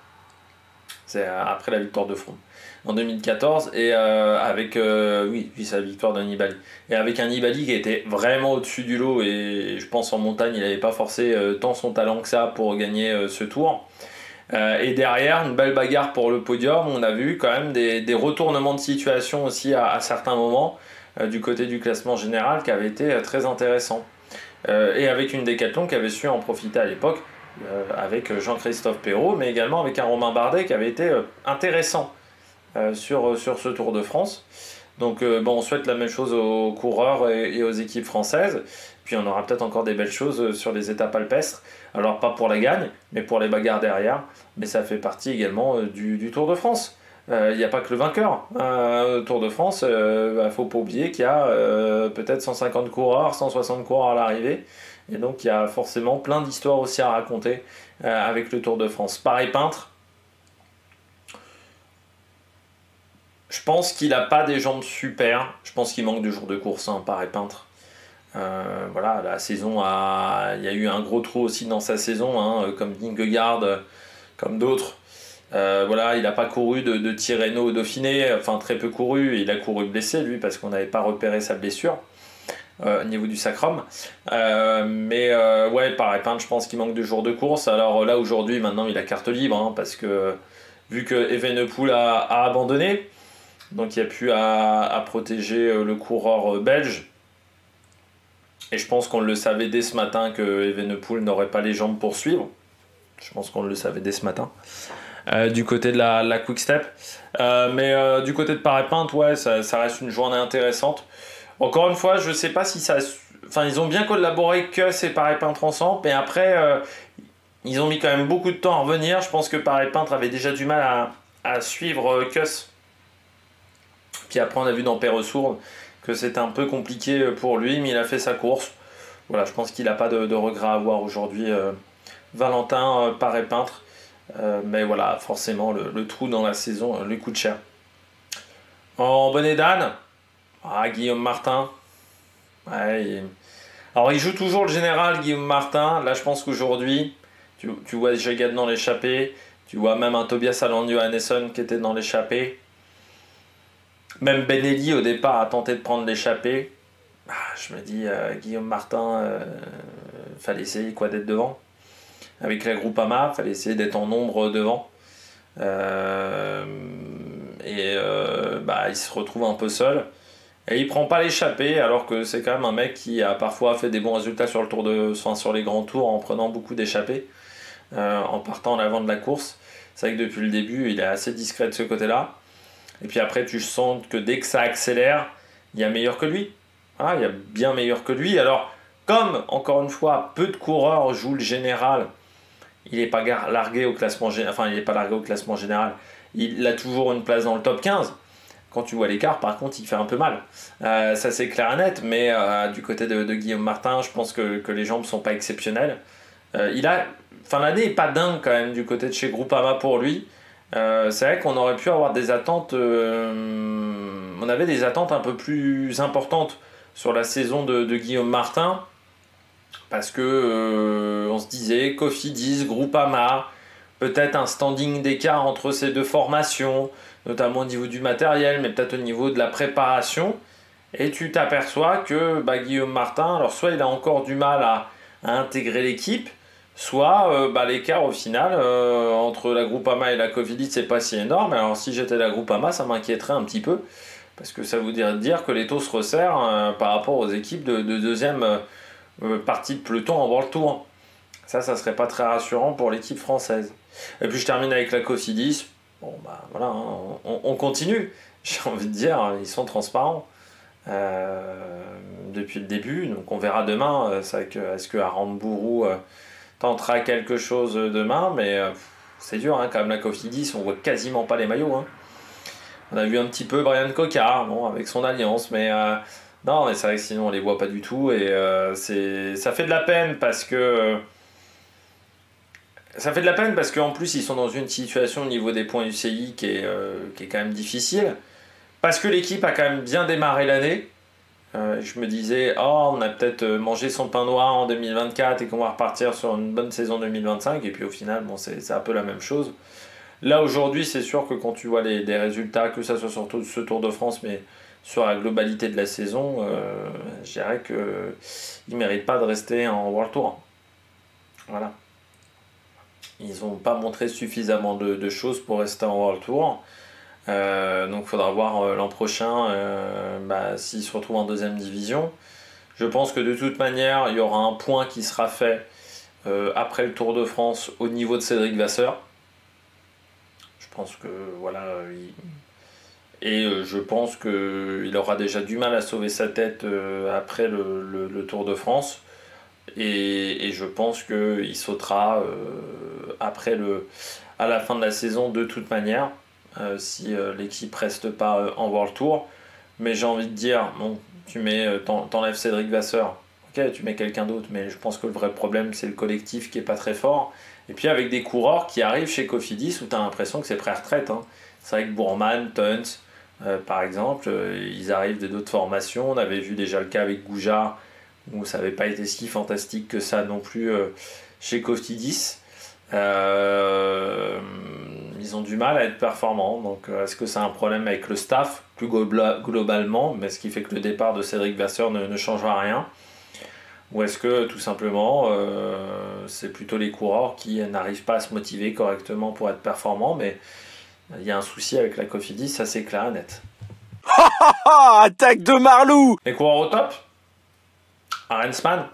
C'est après la victoire de Froome. En 2014, et avec sa victoire de Nibali. Et avec un Nibali qui était vraiment au-dessus du lot, et je pense en montagne, il n'avait pas forcé tant son talent que ça pour gagner ce tour. Et derrière, une belle bagarre pour le podium. On a vu quand même des retournements de situation aussi à certains moments du côté du classement général qui avait été très intéressant. Et avec une Décathlon qui avait su en profiter à l'époque, avec Jean-Christophe Perrault, mais également avec un Romain Bardet qui avait été intéressant sur ce Tour de France. Donc on souhaite la même chose aux coureurs et aux équipes françaises. Puis on aura peut-être encore des belles choses sur les étapes alpestres. Alors pas pour la gagne, mais pour les bagarres derrière. Mais ça fait partie également du Tour de France. Il n'y a pas que le vainqueur. Au Tour de France, il faut pas oublier qu'il y a peut-être 150 coureurs, 160 coureurs à l'arrivée. Et donc il y a forcément plein d'histoires aussi à raconter avec le Tour de France. Paris-Peintre, je pense qu'il n'a pas des jambes super. Je pense qu'il manque de jours de course, hein, Paris-Peintre. Voilà, la saison il y a eu un gros trou aussi dans sa saison, hein, comme Vingegaard, comme d'autres. Voilà, il n'a pas couru de Tirreno au Dauphiné, enfin très peu couru. Il a couru blessé lui parce qu'on n'avait pas repéré sa blessure. au niveau du sacrum. Ouais, pareil, je pense qu'il manque de jours de course. Alors là, aujourd'hui, maintenant, il a carte libre, hein, parce que vu que Evenepoel a abandonné, donc il n'y a plus à protéger le coureur belge. Et je pense qu'on le savait dès ce matin que Evenepoel n'aurait pas les jambes pour suivre. Je pense qu'on le savait dès ce matin. Du côté de la Quick Step. Du côté de Paris-Pinte, ouais, ça reste une journée intéressante. Encore une fois, je sais pas si ça... Enfin, ils ont bien collaboré Kuss et Paris-Peintre ensemble, mais après, ils ont mis quand même beaucoup de temps à revenir. Je pense que Paris-Peintre avait déjà du mal à suivre Kuss. Puis après, on a vu dans Perresourde que c'était un peu compliqué pour lui, mais il a fait sa course. Voilà, je pense qu'il n'a pas de regret à avoir aujourd'hui, Valentin Paris-Peintre. Mais voilà, forcément, le trou dans la saison lui coûte cher. En bonnet d'âne, Guillaume Martin. Ouais, alors, il joue toujours le général, Guillaume Martin. Là, je pense qu'aujourd'hui, tu vois Jegad dans l'échappée. Tu vois même un Tobias Allan Johannesson qui était dans l'échappée. Même Benelli, au départ, a tenté de prendre l'échappée. Je me dis, Guillaume Martin, fallait essayer d'être devant. Avec la Groupama, fallait essayer d'être en nombre devant. Il se retrouve un peu seul. Et il prend pas l'échappée, alors que c'est quand même un mec qui a parfois fait des bons résultats sur les grands tours en prenant beaucoup d'échappées, en partant en avant de la course. C'est vrai que depuis le début, il est assez discret de ce côté-là. Et puis après, tu sens que dès que ça accélère, il y a meilleur que lui. Ah, il y a bien meilleur que lui. Alors, comme, encore une fois, peu de coureurs jouent le général, il n'est pas largué au classement général. Enfin, il n'est pas largué au classement général. Il a toujours une place dans le top 15. Quand tu vois l'écart, par contre, il fait un peu mal. Ça, c'est clair et net. Mais du côté de Guillaume Martin, je pense que les jambes ne sont pas exceptionnelles. L'année n'est pas dingue quand même du côté de chez Groupama pour lui. C'est vrai qu'on aurait pu avoir des attentes. On avait des attentes un peu plus importantes sur la saison de Guillaume Martin. Parce que on se disait Cofidis, Groupama, peut-être un standing d'écart entre ces deux formations, notamment au niveau du matériel, mais peut-être au niveau de la préparation. Et tu t'aperçois que Guillaume Martin, alors soit il a encore du mal à intégrer l'équipe, soit l'écart au final entre la Groupama et la Cofidis, c'est pas si énorme. Alors si j'étais la Groupama, ça m'inquiéterait un petit peu, parce que ça voudrait dire que les taux se resserrent par rapport aux équipes de deuxième partie de peloton en World Tour. Ça serait pas très rassurant pour l'équipe française. Et puis je termine avec la Cofidis. Bon voilà, hein, on continue. J'ai envie de dire, ils sont transparents depuis le début. Donc on verra demain. Est-ce que Aramburu tentera quelque chose demain, mais c'est dur, hein, quand même, la Cofidis, on voit quasiment pas les maillots. Hein. On a vu un petit peu Brian Cocard, avec son alliance, mais non, mais c'est vrai que sinon on les voit pas du tout, et ça fait de la peine parce que qu'en plus ils sont dans une situation au niveau des points UCI qui est quand même difficile, parce que l'équipe a quand même bien démarré l'année. Je me disais, on a peut-être mangé son pain noir en 2024 et qu'on va repartir sur une bonne saison 2025, et puis au final, c'est un peu la même chose. Là, aujourd'hui, c'est sûr que quand tu vois des résultats, que ça soit sur ce Tour de France, mais sur la globalité de la saison, je dirais qu'ils ne méritent pas de rester en World Tour. Voilà. Ils n'ont pas montré suffisamment de choses pour rester en World Tour. Donc il faudra voir l'an prochain s'ils se retrouvent en deuxième division. Je pense que de toute manière, il y aura un point qui sera fait après le Tour de France au niveau de Cédric Vasseur. Je pense que voilà. Je pense qu'il aura déjà du mal à sauver sa tête après le Tour de France. Et je pense qu'il sautera à la fin de la saison de toute manière. Si l'équipe reste pas en World Tour. Mais j'ai envie de dire, bon, t'enlèves Cédric Vasseur, ok, tu mets quelqu'un d'autre, mais je pense que le vrai problème c'est le collectif qui est pas très fort. Et puis avec des coureurs qui arrivent chez Cofidis où t'as l'impression que c'est pré-retraite. Hein. C'est vrai que Bourman, Tuns, par exemple, ils arrivent de d'autres formations. On avait vu déjà le cas avec Goujard, où ça n'avait pas été si fantastique que ça non plus chez Cofidis. Ils ont du mal à être performants. Donc, est-ce que c'est un problème avec le staff plus globalement, mais ce qui fait que le départ de Cédric Vasseur ne changera rien? Ou est-ce que tout simplement c'est plutôt les coureurs qui n'arrivent pas à se motiver correctement pour être performants? Mais il y a un souci avec la Cofidis, ça c'est clair et net.
Attaque de Marlou!
Les coureurs au top? Arensman,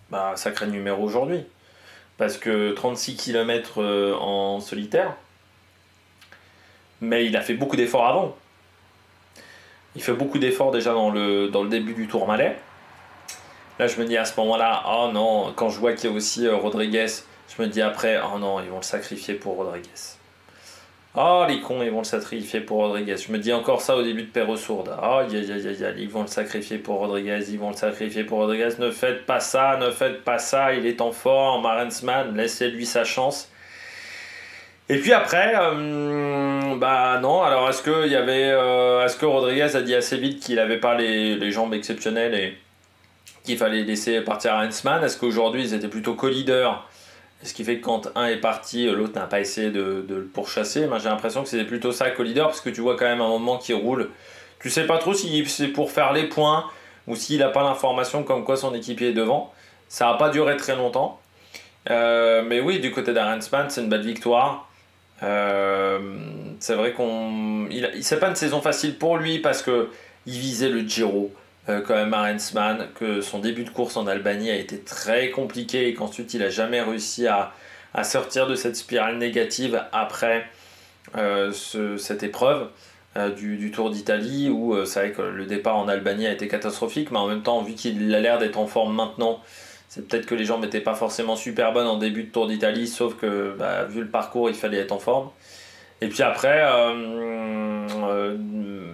bah, sacré numéro aujourd'hui. Parce que 36 km en solitaire, mais il a fait beaucoup d'efforts avant. Il fait beaucoup d'efforts déjà dans le début du Tourmalet. Là, je me dis à ce moment-là, oh non, quand je vois qu'il y a aussi Rodriguez, je me dis après, oh non, ils vont le sacrifier pour Rodriguez. Oh, les cons, ils vont le sacrifier pour Rodriguez. Je me dis encore ça au début de Perresourde. Oh, ils vont le sacrifier pour Rodriguez, ils vont le sacrifier pour Rodriguez. Ne faites pas ça, ne faites pas ça, il est en forme, Arensman, laissez-lui sa chance. Et puis après, bah non, alors est-ce que Rodriguez a dit assez vite qu'il n'avait pas les jambes exceptionnelles et qu'il fallait laisser partir Arensman? Est-ce qu'aujourd'hui ils étaient plutôt co-leaders? Ce qui fait que quand un est parti, l'autre n'a pas essayé de le pourchasser. Moi, j'ai l'impression que c'était plutôt ça co-leader, parce que tu vois quand même un moment qui roule. Tu sais pas trop si c'est pour faire les points ou s'il n'a pas l'information comme quoi son équipier est devant. Ça n'a pas duré très longtemps. Mais oui, du côté d'Arensman, c'est une belle victoire. C'est vrai c'est pas une saison facile pour lui parce que il visait le Giro. Quand même Arensman, que son début de course en Albanie a été très compliqué et qu'ensuite il n'a jamais réussi à sortir de cette spirale négative après cette épreuve du Tour d'Italie où c'est vrai que le départ en Albanie a été catastrophique, mais en même temps vu qu'il a l'air d'être en forme maintenant, c'est peut-être que les jambes n'étaient pas forcément super bonnes en début de Tour d'Italie, sauf que vu le parcours il fallait être en forme. Et puis après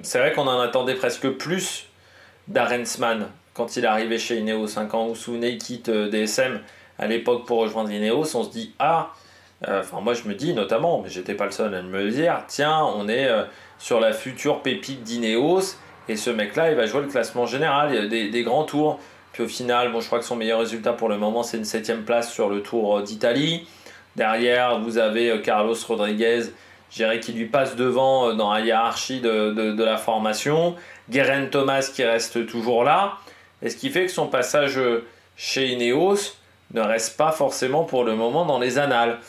c'est vrai qu'on en attendait presque plus d'Arensman quand il est arrivé chez Ineos. Quand vous vous souvenez, il quitte DSM à l'époque pour rejoindre Ineos, on se dit moi je me dis notamment, mais j'étais pas le seul à me le dire, tiens, on est sur la future pépite d'Ineos et ce mec là il va jouer le classement général, il y a des grands tours. Puis au final, je crois que son meilleur résultat pour le moment c'est une 7ème place sur le Tour d'Italie. Derrière vous avez Carlos Rodriguez, je dirais qu'il lui passe devant dans la hiérarchie de la formation. Geraint Thomas qui reste toujours là. Et ce qui fait que son passage chez Ineos ne reste pas forcément pour le moment dans les annales.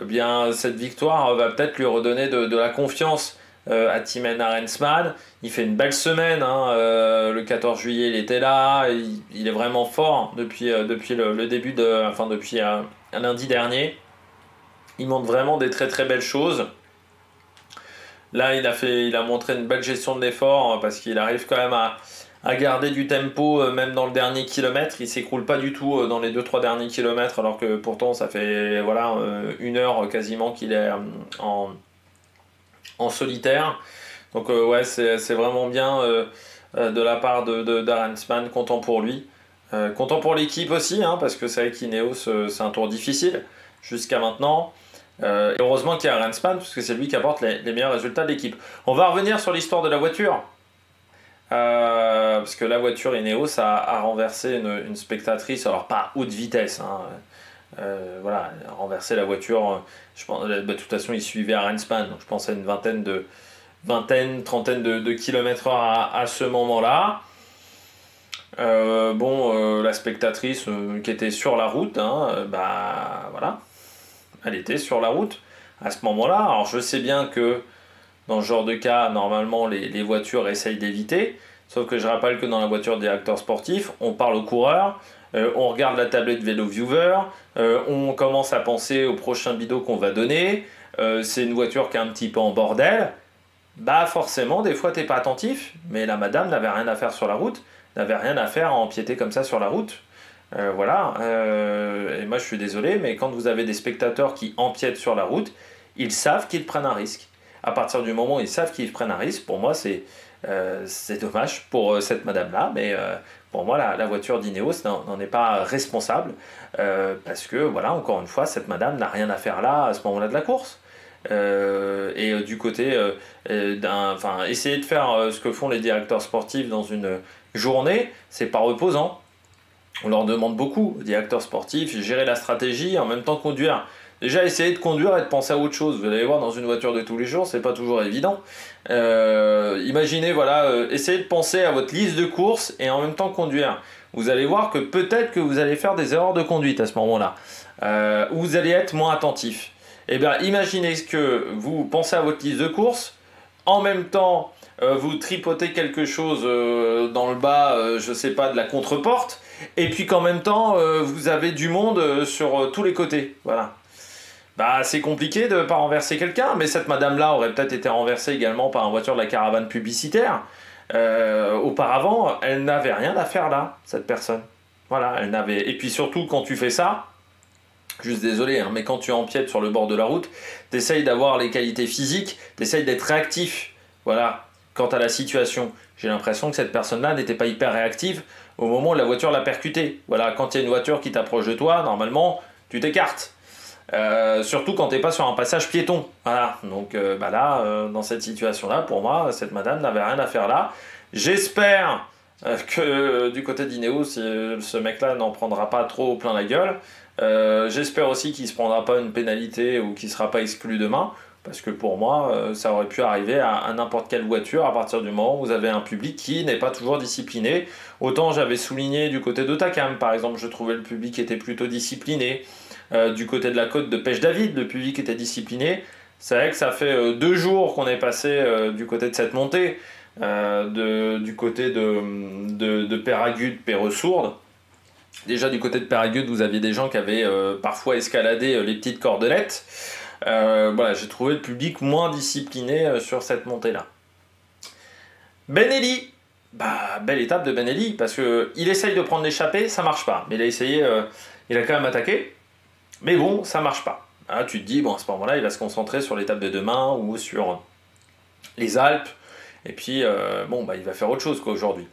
Eh bien, cette victoire va peut-être lui redonner de la confiance à Thymen Arensman. Il fait une belle semaine. Le 14 juillet, il était là. Il est vraiment fort depuis le début depuis un lundi dernier. Il montre vraiment des très très belles choses. Là, il a montré une belle gestion de l'effort parce qu'il arrive quand même à garder du tempo même dans le dernier kilomètre. Il ne s'écroule pas du tout dans les 2-3 derniers kilomètres alors que pourtant ça fait une heure quasiment qu'il est en solitaire. Donc c'est vraiment bien de la part d'Arensman, content pour lui. Content pour l'équipe aussi parce que c'est vrai qu'Ineos c'est un tour difficile jusqu'à maintenant. Et heureusement qu'il y a Arensman parce que c'est lui qui apporte les meilleurs résultats de l'équipe. On va revenir sur l'histoire de la voiture parce que la voiture Ineos a renversé une spectatrice, alors pas à haute vitesse a renversé la voiture, je pense, de toute façon il suivait Arensman, donc je pense à une trentaine de kilomètres/heure à ce moment là. La spectatrice qui était sur la route, elle était sur la route à ce moment-là. Alors je sais bien que dans ce genre de cas, normalement les voitures essayent d'éviter, sauf que je rappelle que dans la voiture des directeurs sportifs, on parle aux coureurs, on regarde la tablette Vélo Viewer, on commence à penser au prochain bidon qu'on va donner, c'est une voiture qui est un petit peu en bordel, forcément des fois t'es pas attentif, mais la madame n'avait rien à faire sur la route, n'avait rien à faire à empiéter comme ça sur la route. Et moi je suis désolé, mais quand vous avez des spectateurs qui empiètent sur la route, ils savent qu'ils prennent un risque. À partir du moment où ils savent qu'ils prennent un risque, pour moi c'est dommage pour cette madame-là, mais pour moi la voiture d'Ineos n'en est pas responsable, parce que encore une fois, cette madame n'a rien à faire là à ce moment-là de la course. Du côté essayer de faire ce que font les directeurs sportifs dans une journée, c'est pas reposant. On leur demande beaucoup, aux directeurs sportifs, gérer la stratégie, en même temps conduire. Déjà, essayer de conduire et de penser à autre chose. Vous allez voir, dans une voiture de tous les jours, c'est pas toujours évident. Imaginez, voilà, essayez de penser à votre liste de courses et en même temps conduire. Vous allez voir que peut-être que vous allez faire des erreurs de conduite à ce moment-là. Où vous allez être moins attentif. Eh bien, imaginez que vous pensez à votre liste de courses, en même temps, vous tripotez quelque chose dans le bas, je sais pas, de la contre-porte, et puis qu'en même temps, vous avez du monde sur tous les côtés. Voilà. Bah, c'est compliqué de ne pas renverser quelqu'un, mais cette madame-là aurait peut-être été renversée également par une voiture de la caravane publicitaire. Auparavant, elle n'avait rien à faire là, cette personne. Voilà, elle n'avait. Et puis surtout, quand tu fais ça, juste désolé, hein, mais quand tu empiètes sur le bord de la route, t'essayes d'avoir les qualités physiques, t'essayes d'être réactif. Voilà, quant à la situation. J'ai l'impression que cette personne-là n'était pas hyper réactive au moment où la voiture l'a percutée. Voilà, quand il y a une voiture qui t'approche de toi, normalement, tu t'écartes. Surtout quand t'es pas sur un passage piéton. Voilà, donc là, dans cette situation-là, pour moi, cette madame n'avait rien à faire là. J'espère que du côté d'Ineos, ce mec-là n'en prendra pas trop plein la gueule. J'espère aussi qu'il ne se prendra pas une pénalité ou qu'il ne sera pas exclu demain, parce que pour moi, ça aurait pu arriver à n'importe quelle voiture à partir du moment où vous avez un public qui n'est pas toujours discipliné. Autant j'avais souligné du côté d'Otakam, par exemple, je trouvais le public était plutôt discipliné. Du côté de la côte de Pêche-David, le public était discipliné. C'est vrai que ça fait 2 jours qu'on est passé du côté de cette montée, du côté de Péragude, Péressourde. Déjà du côté de Péragude, vous aviez des gens qui avaient parfois escaladé les petites cordelettes. Voilà, j'ai trouvé le public moins discipliné sur cette montée-là. Benelli, belle étape de Benelli, parce qu'il essaye de prendre l'échappée, ça marche pas. Mais il a essayé, il a quand même attaqué. Mais bon, ça marche pas. Hein, tu te dis, bon, à ce moment-là, il va se concentrer sur l'étape de demain ou sur les Alpes. Et puis, il va faire autre chose aujourd'hui.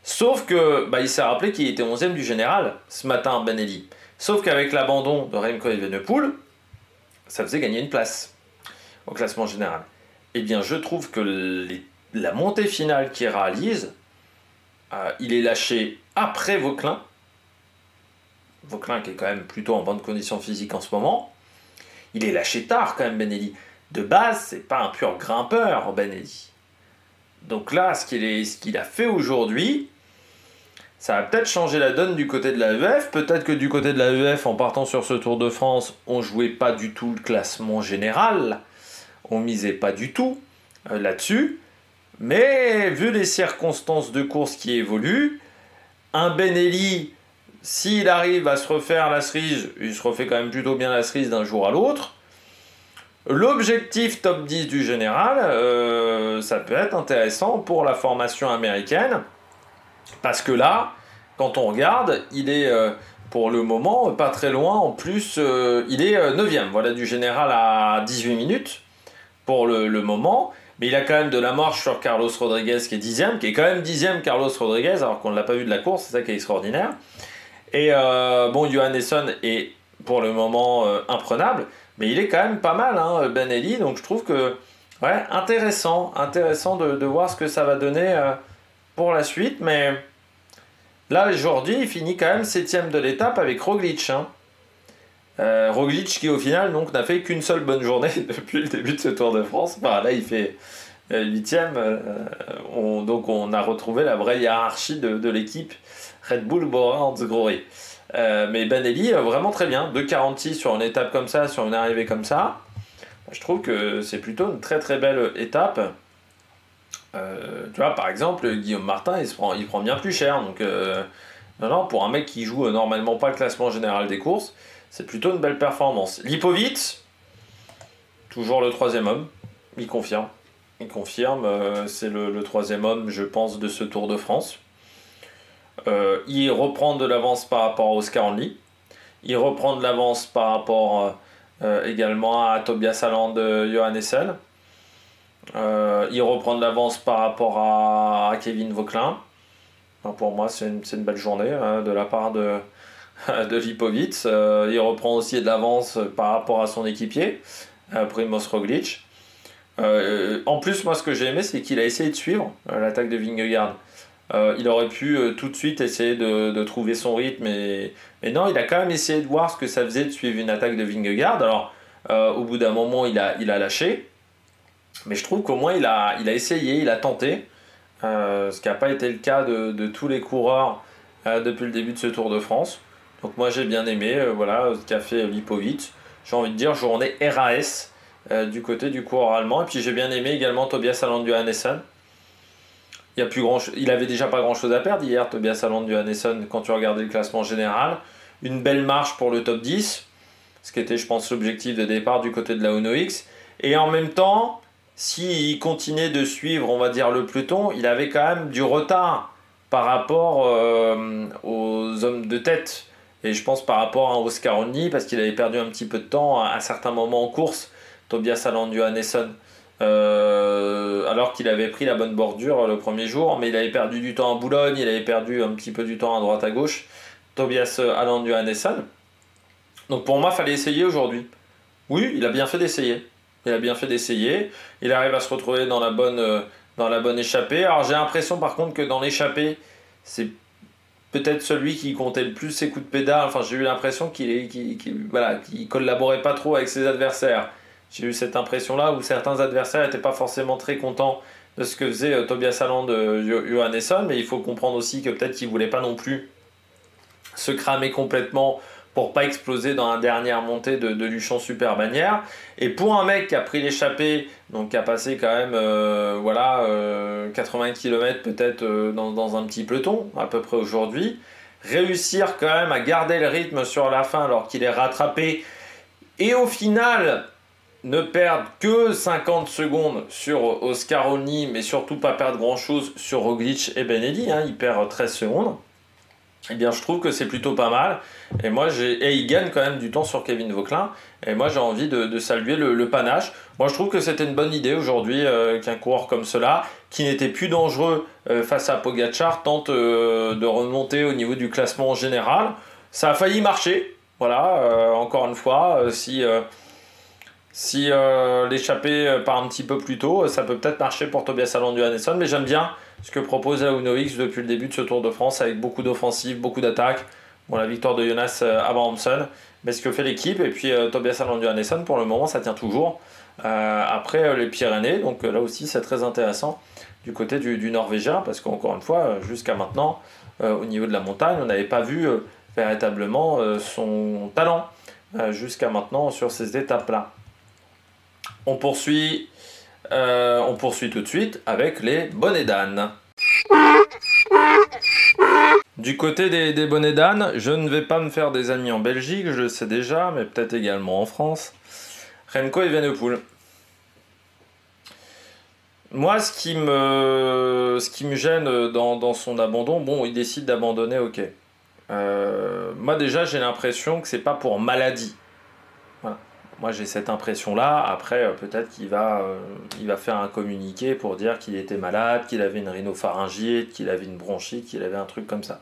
Sauf que, il s'est rappelé qu'il était 11e du général ce matin, Benelli. Sauf qu'avec l'abandon de Remco Evenepoel, ça faisait gagner une place au classement général. Eh bien, je trouve que la montée finale qu'il réalise, il est lâché après Vauclin. Vauclin qui est quand même plutôt en bonne condition physique en ce moment. Il est lâché tard quand même, Benelli. De base, c'est pas un pur grimpeur, Benelli. Donc là, ce qu'il a fait aujourd'hui, ça va peut-être changer la donne du côté de la l'AEF. Peut-être que du côté de la l'AEF, en partant sur ce Tour de France, on jouait pas du tout le classement général. On misait pas du tout là-dessus. Mais vu les circonstances de course qui évoluent, un Benelli, s'il arrive à se refaire la cerise, il se refait quand même plutôt bien la cerise d'un jour à l'autre. L'objectif top 10 du général, ça peut être intéressant pour la formation américaine. Parce que là, quand on regarde, il est pour le moment pas très loin. En plus, il est 9e voilà, du général à 18 minutes pour le moment. Mais il a quand même de la marche sur Carlos Rodriguez qui est 10e, qui est quand même 10e Carlos Rodriguez, alors qu'on ne l'a pas vu de la course, c'est ça qui est extraordinaire. Et Johannesson est pour le moment imprenable, mais il est quand même pas mal, hein, Benelli, donc je trouve que, ouais, intéressant de voir ce que ça va donner pour la suite, mais là, aujourd'hui, il finit quand même 7e de l'étape avec Roglic, hein. Roglic qui au final donc n'a fait qu'une seule bonne journée depuis le début de ce Tour de France. Là il fait 8e, donc on a retrouvé la vraie hiérarchie de l'équipe Red Bull Bora Hansgrohe. Mais Benelli vraiment très bien, 2,46 sur une étape comme ça, sur une arrivée comme ça. Je trouve que c'est plutôt une très très belle étape. Tu vois, par exemple, Guillaume Martin il prend bien plus cher, donc non, pour un mec qui joue normalement pas le classement général des courses, c'est plutôt une belle performance. Lipovic, toujours le 3e homme, il confirme. C'est le 3e homme, je pense, de ce Tour de France. Il reprend de l'avance par rapport à Oscar Only. Il reprend de l'avance par rapport également à Tobias Haaland, Johannesson. Il reprend de l'avance par rapport à Kevin Vauclin. Pour moi, c'est une belle journée de la part de Lipovic. Il reprend aussi de l'avance par rapport à son équipier, Primoz Roglic. En plus, moi, ce que j'ai aimé, c'est qu'il a essayé de suivre l'attaque de Vingegaard. Il aurait pu tout de suite essayer de trouver son rythme, mais non, il a quand même essayé de voir ce que ça faisait de suivre une attaque de Vingegaard. Alors, au bout d'un moment, il a lâché, mais je trouve qu'au moins il a essayé, il a tenté, ce qui n'a pas été le cas de tous les coureurs depuis le début de ce Tour de France. Donc moi j'ai bien aimé, voilà, ce qu'a fait Lipovic. J'ai envie de dire journée RAS du côté du coureur allemand. Et puis j'ai bien aimé également Tobias Aland Johannesson. Il avait déjà pas grand chose à perdre hier, Tobias Aland Johannesson, quand tu regardais le classement général. Une belle marche pour le top 10, ce qui était, je pense, l'objectif de départ du côté de la Uno X. Et en même temps, s'il continuait de suivre, on va dire, le peloton, il avait quand même du retard par rapport aux hommes de tête. Et je pense par rapport à Oscaroni, parce qu'il avait perdu un petit peu de temps à certains moments en course, Tobias Aland Johannesson. Alors qu'il avait pris la bonne bordure le premier jour, mais il avait perdu du temps à Boulogne, il avait perdu un petit peu du temps à droite à gauche, Tobias Aland Johannesson. Donc pour moi, il fallait essayer aujourd'hui. Oui, il a bien fait d'essayer. Il arrive à se retrouver dans la bonne échappée. Alors j'ai l'impression par contre que dans l'échappée, c'est peut-être celui qui comptait le plus ses coups de pédale. Enfin, j'ai eu l'impression qu'il collaborait pas trop avec ses adversaires. J'ai eu cette impression-là où certains adversaires n'étaient pas forcément très contents de ce que faisait Tobias Aland Johannesson, mais il faut comprendre aussi que peut-être qu'il ne voulait pas non plus se cramer complètement pour pas exploser dans la dernière montée de Luchon Super Bannière. Et pour un mec qui a pris l'échappée, donc qui a passé quand même 80 km peut-être dans un petit peloton, à peu près aujourd'hui, réussir quand même à garder le rythme sur la fin alors qu'il est rattrapé, et au final ne perdre que 50 secondes sur Oscaroni, mais surtout pas perdre grand chose sur Roglic et Benelli, il perd 13 secondes. Eh bien, je trouve que c'est plutôt pas mal. Et il gagne quand même du temps sur Kevin Vauquelin. Et moi, j'ai envie de saluer le panache. Moi, je trouve que c'était une bonne idée aujourd'hui qu'un coureur comme cela, qui n'était plus dangereux face à Pogačar, tente de remonter au niveau du classement général. Ça a failli marcher. Voilà, encore une fois, si l'échappée part un petit peu plus tôt, ça peut peut-être marcher pour Tobias Aland Johannesson. Mais j'aime bien ce que propose la Uno X depuis le début de ce Tour de France, avec beaucoup d'offensives, beaucoup d'attaques. Bon, la victoire de Jonas Abrahamsson, mais ce que fait l'équipe, et puis Tobias Aland Johannesson, pour le moment, ça tient toujours. Après les Pyrénées, donc là aussi, c'est très intéressant du côté du Norvégien, parce qu'encore une fois, jusqu'à maintenant, au niveau de la montagne, on n'avait pas vu véritablement son talent jusqu'à maintenant sur ces étapes-là. On poursuit tout de suite avec les bonnets d'âne. Du côté des bonnets d'âne, je ne vais pas me faire des amis en Belgique, je le sais déjà, mais peut-être également en France. Remco Evenepoel. Moi, ce qui me gêne dans son abandon, bon, il décide d'abandonner, ok. Moi déjà, j'ai l'impression que c'est pas pour maladie. Voilà. Moi j'ai cette impression-là. Après, peut-être qu'il va faire un communiqué pour dire qu'il était malade, qu'il avait une rhinopharyngite, qu'il avait une bronchite, qu'il avait un truc comme ça.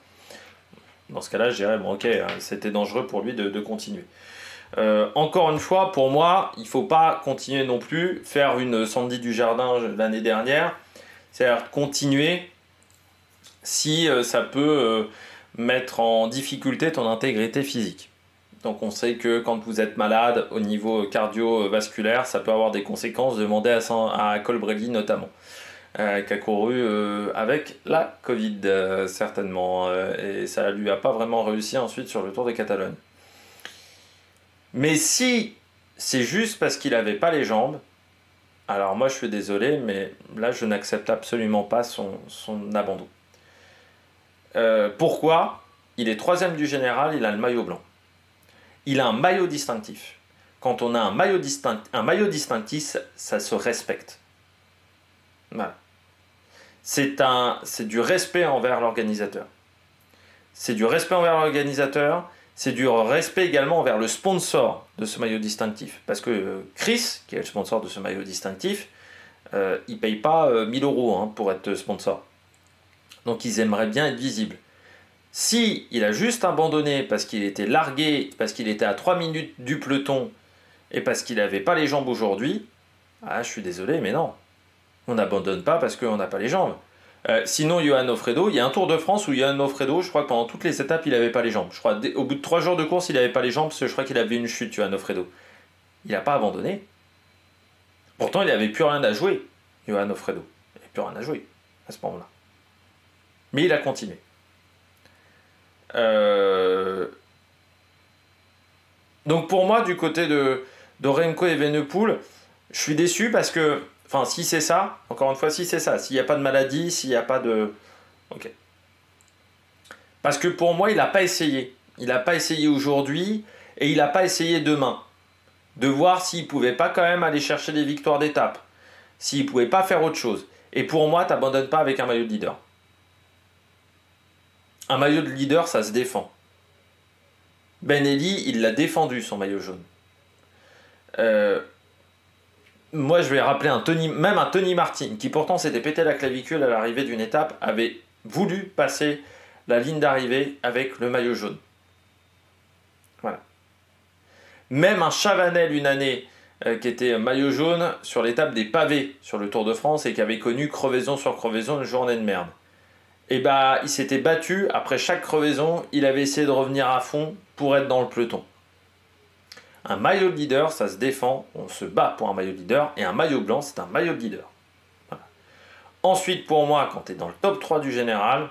Dans ce cas-là, je dirais, bon ok, c'était dangereux pour lui de continuer. Encore une fois, pour moi, il ne faut pas continuer non plus, faire une Sandy Dujardin l'année dernière, c'est-à-dire continuer si ça peut mettre en difficulté ton intégrité physique. Donc on sait que quand vous êtes malade au niveau cardiovasculaire, ça peut avoir des conséquences. Demandez à Colbrelli notamment, qui a couru avec la Covid certainement, et ça ne lui a pas vraiment réussi ensuite sur le Tour de Catalogne. Mais si c'est juste parce qu'il n'avait pas les jambes, alors moi je suis désolé, mais là je n'accepte absolument pas son abandon. Pourquoi ? Il est 3e du général, il a le maillot blanc. Il a un maillot distinctif. Quand on a un maillot distinctif, ça se respecte. Voilà. C'est du respect envers l'organisateur. C'est du respect envers l'organisateur, c'est du respect également envers le sponsor de ce maillot distinctif. Parce que Chris, qui est le sponsor de ce maillot distinctif, il ne paye pas 1000 € pour être sponsor. Donc ils aimeraient bien être visibles. Si il a juste abandonné parce qu'il était largué, parce qu'il était à 3 minutes du peloton et parce qu'il n'avait pas les jambes aujourd'hui, je suis désolé, mais non. On n'abandonne pas parce qu'on n'a pas les jambes. Sinon, Johan Ofredo, il y a un Tour de France où Johan Ofredo, je crois que pendant toutes les étapes, il n'avait pas les jambes. Je crois au bout de 3 jours de course, il n'avait pas les jambes parce que je crois qu'il avait une chute, Johan Ofredo. Il n'a pas abandonné. Pourtant, il n'avait plus rien à jouer, Johan Ofredo. Il n'avait plus rien à jouer à ce moment-là. Mais il a continué. Donc pour moi, du côté de Remco Evenepoel, je suis déçu parce que, enfin, si c'est ça, encore une fois, si c'est ça, s'il n'y a pas de maladie, s'il n'y a pas de... Ok. Parce que pour moi, il n'a pas essayé. Il n'a pas essayé aujourd'hui et il n'a pas essayé demain. De voir s'il ne pouvait pas quand même aller chercher des victoires d'étape. S'il ne pouvait pas faire autre chose. Et pour moi, tu n'abandonnes pas avec un maillot de leader. Un maillot de leader, ça se défend. Ben Eli, il l'a défendu, son maillot jaune. Moi, je vais rappeler même un Tony Martin, qui pourtant s'était pété la clavicule à l'arrivée d'une étape, avait voulu passer la ligne d'arrivée avec le maillot jaune. Voilà. Même un Chavanel, une année, qui était maillot jaune sur l'étape des pavés sur le Tour de France et qui avait connu crevaison sur crevaison, une journée de merde. Et bah, il s'était battu, après chaque crevaison, il avait essayé de revenir à fond pour être dans le peloton. Un maillot de leader, ça se défend, on se bat pour un maillot de leader, et un maillot blanc, c'est un maillot de leader. Voilà. Ensuite, pour moi, quand tu es dans le top 3 du général,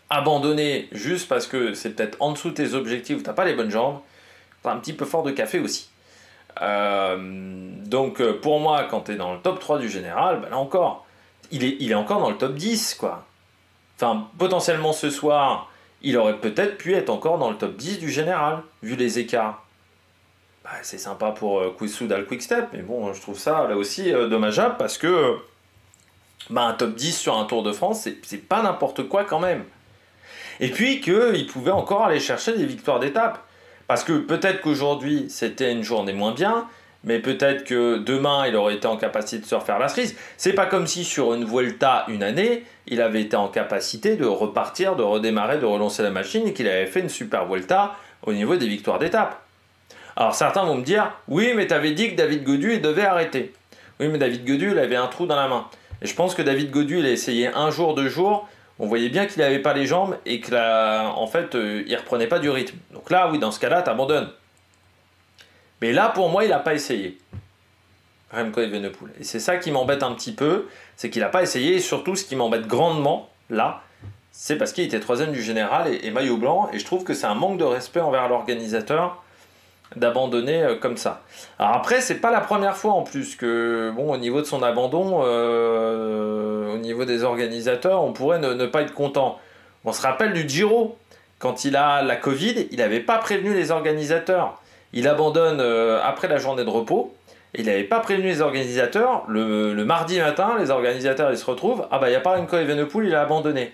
abandonner juste parce que c'est peut-être en dessous de tes objectifs, tu n'as pas les bonnes jambes, tu as un petit peu fort de café aussi. Donc pour moi, quand tu es dans le top 3 du général, ben là encore, il est encore dans le top 10, quoi. Enfin, potentiellement ce soir, il aurait peut-être pu être encore dans le top 10 du général, vu les écarts. Bah, c'est sympa pour Soudal Quick-Step, mais bon, je trouve ça là aussi dommageable parce que un top 10 sur un Tour de France, c'est pas n'importe quoi quand même. Et puis qu'il pouvait encore aller chercher des victoires d'étape. Parce que peut-être qu'aujourd'hui, c'était une journée moins bien, mais peut-être que demain, il aurait été en capacité de se refaire la cerise. C'est pas comme si sur une Vuelta, une année, il avait été en capacité de repartir, de redémarrer, de relancer la machine et qu'il avait fait une super Vuelta au niveau des victoires d'étape. Alors certains vont me dire, oui, mais t'avais dit que David Gaudu, il devait arrêter. Oui, mais David Gaudu, il avait un trou dans la main. Et je pense que David Gaudu, il a essayé un jour, 2 jours. On voyait bien qu'il n'avait pas les jambes et que là, en fait, il reprenait pas du rythme. Donc là, oui, dans ce cas-là, t'abandonnes. Mais là, pour moi, il n'a pas essayé. Remco Evenepoel. Et c'est ça qui m'embête un petit peu, c'est qu'il n'a pas essayé. Et surtout, ce qui m'embête grandement, là, c'est parce qu'il était 3e du général et maillot blanc. Et je trouve que c'est un manque de respect envers l'organisateur d'abandonner comme ça. Alors après, c'est pas la première fois en plus que, bon, au niveau de son abandon, au niveau des organisateurs, on pourrait ne pas être content. On se rappelle du Giro, quand il a la Covid, il n'avait pas prévenu les organisateurs. Il abandonne après la journée de repos, et il n'avait pas prévenu les organisateurs. Le mardi matin, les organisateurs ils se retrouvent, ah bah il n'y a pas Remco Evenepoel, il a abandonné.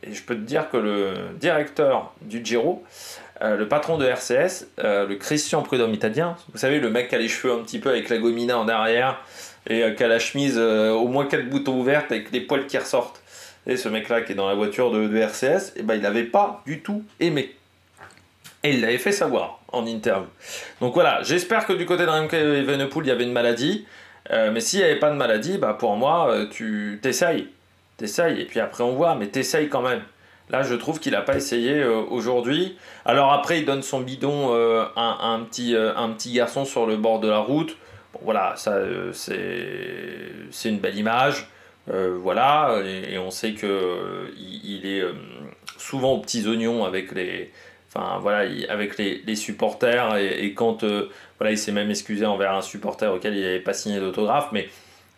Et je peux te dire que le directeur du Giro, le patron de RCS, le Christian Prudhomme italien, vous savez, le mec qui a les cheveux un petit peu avec la gomina en arrière et qui a la chemise au moins 4 boutons ouvertes avec les poils qui ressortent. Et ce mec-là qui est dans la voiture de RCS, et ben, il n'avait pas du tout aimé. Et il l'avait fait savoir en interview. Donc voilà, j'espère que du côté de Remco Evenepoel, il y avait une maladie. Mais s'il n'y avait pas de maladie, bah pour moi, tu t'essayes. T'essayes, et puis après on voit, mais t'essayes quand même. Là, je trouve qu'il n'a pas essayé aujourd'hui. Alors après, il donne son bidon à un petit garçon sur le bord de la route. Bon, voilà, ça, c'est une belle image. Voilà, et on sait qu'il est souvent aux petits oignons avec les... Enfin, voilà, avec les supporters. Et quand... voilà, il s'est même excusé envers un supporter auquel il n'avait pas signé d'autographe. Mais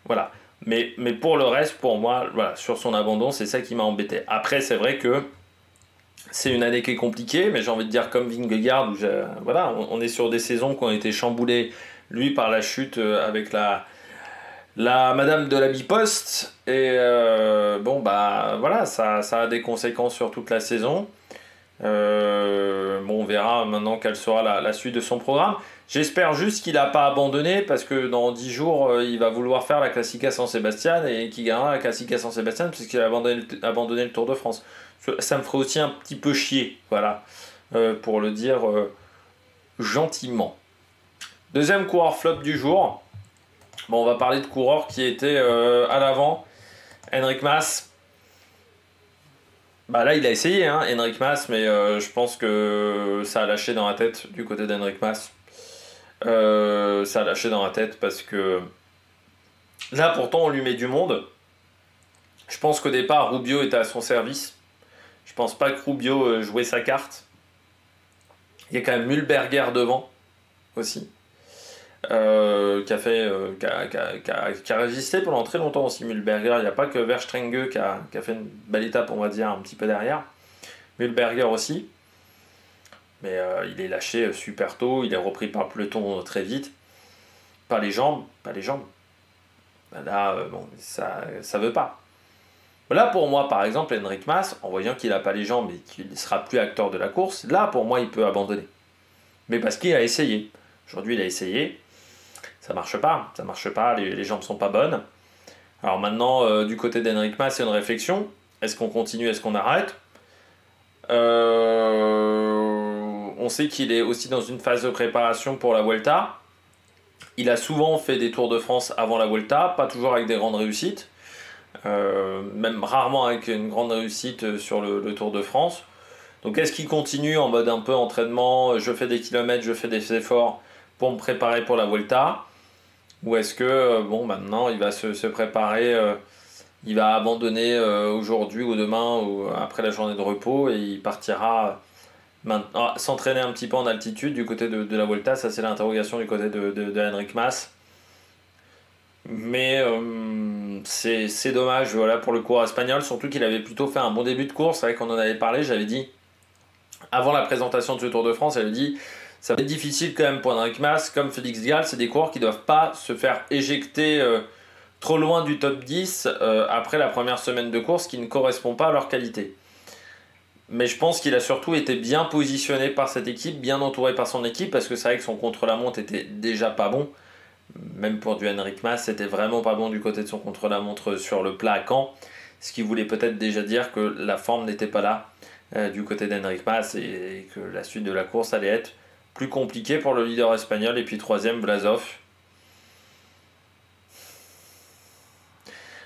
voilà. Mais pour le reste, pour moi, voilà, sur son abandon, c'est ça qui m'a embêté. Après, c'est vrai que c'est une année qui est compliquée, mais j'ai envie de dire comme Vingegaard, où voilà, on est sur des saisons qui ont été chamboulées, lui, par la chute avec la Madame de la Biposte. Et bon, bah voilà, ça a des conséquences sur toute la saison. Bon, on verra maintenant quelle sera la suite de son programme. J'espère juste qu'il n'a pas abandonné parce que dans 10 jours, il va vouloir faire la Classica San Sebastian et qu'il gagnera la Classica San Sebastian puisqu'il a abandonné le Tour de France. Ça me ferait aussi un petit peu chier, voilà, pour le dire gentiment. Deuxième coureur flop du jour. Bon, on va parler de coureurs qui étaient à l'avant. Enric Mas, Bah là, il a essayé, hein, Enric Mas, mais je pense que ça a lâché dans la tête du côté d'Enric Mas. Ça a lâché dans la tête parce que là, pourtant, on lui met du monde. Je pense qu'au départ, Rubio était à son service. Je pense pas que Rubio jouait sa carte. Il y a quand même Mühlberger devant aussi, qui a résisté pendant très longtemps aussi. Mühlberger, il n'y a pas que Verstrenge qui a fait une belle étape, on va dire, un petit peu derrière. Mühlberger aussi. Mais il est lâché super tôt, il est repris par le peloton très vite. Pas les jambes. Là, bon, ça veut pas. Là, pour moi, par exemple, Enric Mas, en voyant qu'il n'a pas les jambes et qu'il ne sera plus acteur de la course, là, pour moi, il peut abandonner. Mais parce qu'il a essayé. Aujourd'hui, il a essayé. Ça marche pas. Les jambes sont pas bonnes. Alors maintenant, du côté d'Enric Mas, c'est une réflexion. Est-ce qu'on continue, est-ce qu'on arrête? On sait qu'il est aussi dans une phase de préparation pour la Vuelta. Il a souvent fait des Tours de France avant la Vuelta, pas toujours avec des grandes réussites. Même rarement avec une grande réussite sur le Tour de France. Donc est-ce qu'il continue en mode un peu entraînement, je fais des kilomètres, je fais des efforts pour me préparer pour la Vuelta? Ou est-ce que bon, maintenant il va se préparer, il va abandonner aujourd'hui ou demain ou après la journée de repos et il partira maintenant s'entraîner un petit peu en altitude du côté de la Vuelta? Ça, c'est l'interrogation du côté de Enric Mas. Mais c'est dommage, voilà, pour le coureur espagnol, surtout qu'il avait plutôt fait un bon début de course. C'est vrai qu'on en avait parlé, j'avais dit avant la présentation de ce Tour de France, j'avais dit ça va être difficile quand même pour Enric Mas, comme Félix Gall, c'est des coureurs qui ne doivent pas se faire éjecter trop loin du top 10 après la première semaine de course qui ne correspond pas à leur qualité. Mais je pense qu'il a surtout été bien positionné par cette équipe, bien entouré par son équipe, parce que c'est vrai que son contre-la-montre était déjà pas bon. Même pour du Enric Mas, c'était vraiment pas bon du côté de son contre-la-montre sur le plat à Caen. Ce qui voulait peut-être déjà dire que la forme n'était pas là du côté d'Enric Mas et que la suite de la course allait être plus compliquée pour le leader espagnol. Et puis troisième, Vlasov.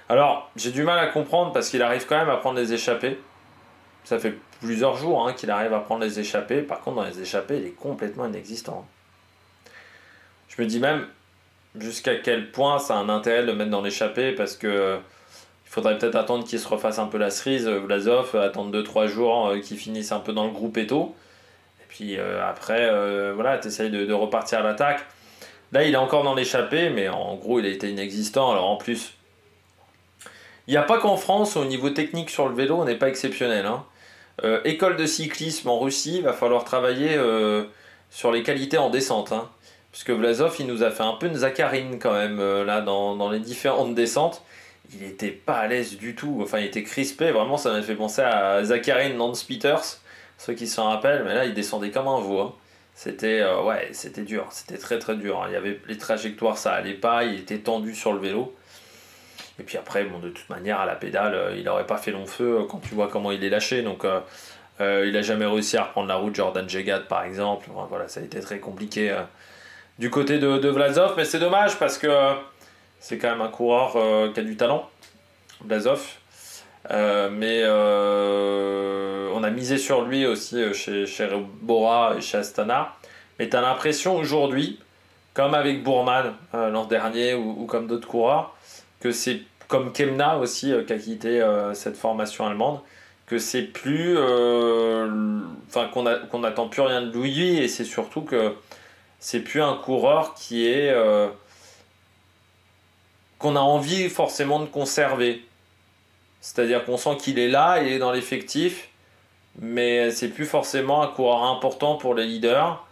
Alors, j'ai du mal à comprendre parce qu'il arrive quand même à prendre les échappées. Ça fait plusieurs jours qu'il arrive à prendre les échappées. Par contre, dans les échappées, il est complètement inexistant. Je me dis même jusqu'à quel point ça a un intérêt de le mettre dans l'échappée parce que il faudrait peut-être attendre qu'il se refasse un peu la cerise, Vlasov, attendre 2-3 jours qu'il finisse un peu dans le groupe Eto. Et puis après, voilà, tu essayes de repartir à l'attaque. Là, il est encore dans l'échappée, mais en gros, il a été inexistant. Alors en plus, il n'y a pas qu'en France, au niveau technique sur le vélo, on n'est pas exceptionnel. École de cyclisme en Russie, il va falloir travailler sur les qualités en descente. Puisque Vlasov, il nous a fait un peu une Zakharine quand même, là, dans les différentes descentes. Il était pas à l'aise du tout, enfin il était crispé, vraiment ça m'a fait penser à Zakharine Nance Peters, ceux qui s'en rappellent, mais là il descendait comme un veau. C'était c'était dur, c'était très très dur. Il y avait les trajectoires, ça allait pas, il était tendu sur le vélo. Et puis après, bon, de toute manière, à la pédale, il n'aurait pas fait long feu quand tu vois comment il est lâché. Donc il n'a jamais réussi à reprendre la route Jordan Jegat par exemple. Voilà, ça a été très compliqué du côté de Vlasov, mais c'est dommage parce que c'est quand même un coureur qui a du talent, Vlasov. Mais on a misé sur lui aussi chez Bora et chez Astana. Mais tu as l'impression aujourd'hui, comme avec Bourman l'an dernier ou comme d'autres coureurs, que c'est comme Kemna aussi qui a quitté cette formation allemande, que c'est plus. Qu'on n'attend plus rien de lui et c'est surtout que c'est plus un coureur qui est. Qu'on a envie forcément de conserver. C'est-à-dire qu'on sent qu'il est là, il est dans l'effectif, mais c'est plus forcément un coureur important pour les leaders.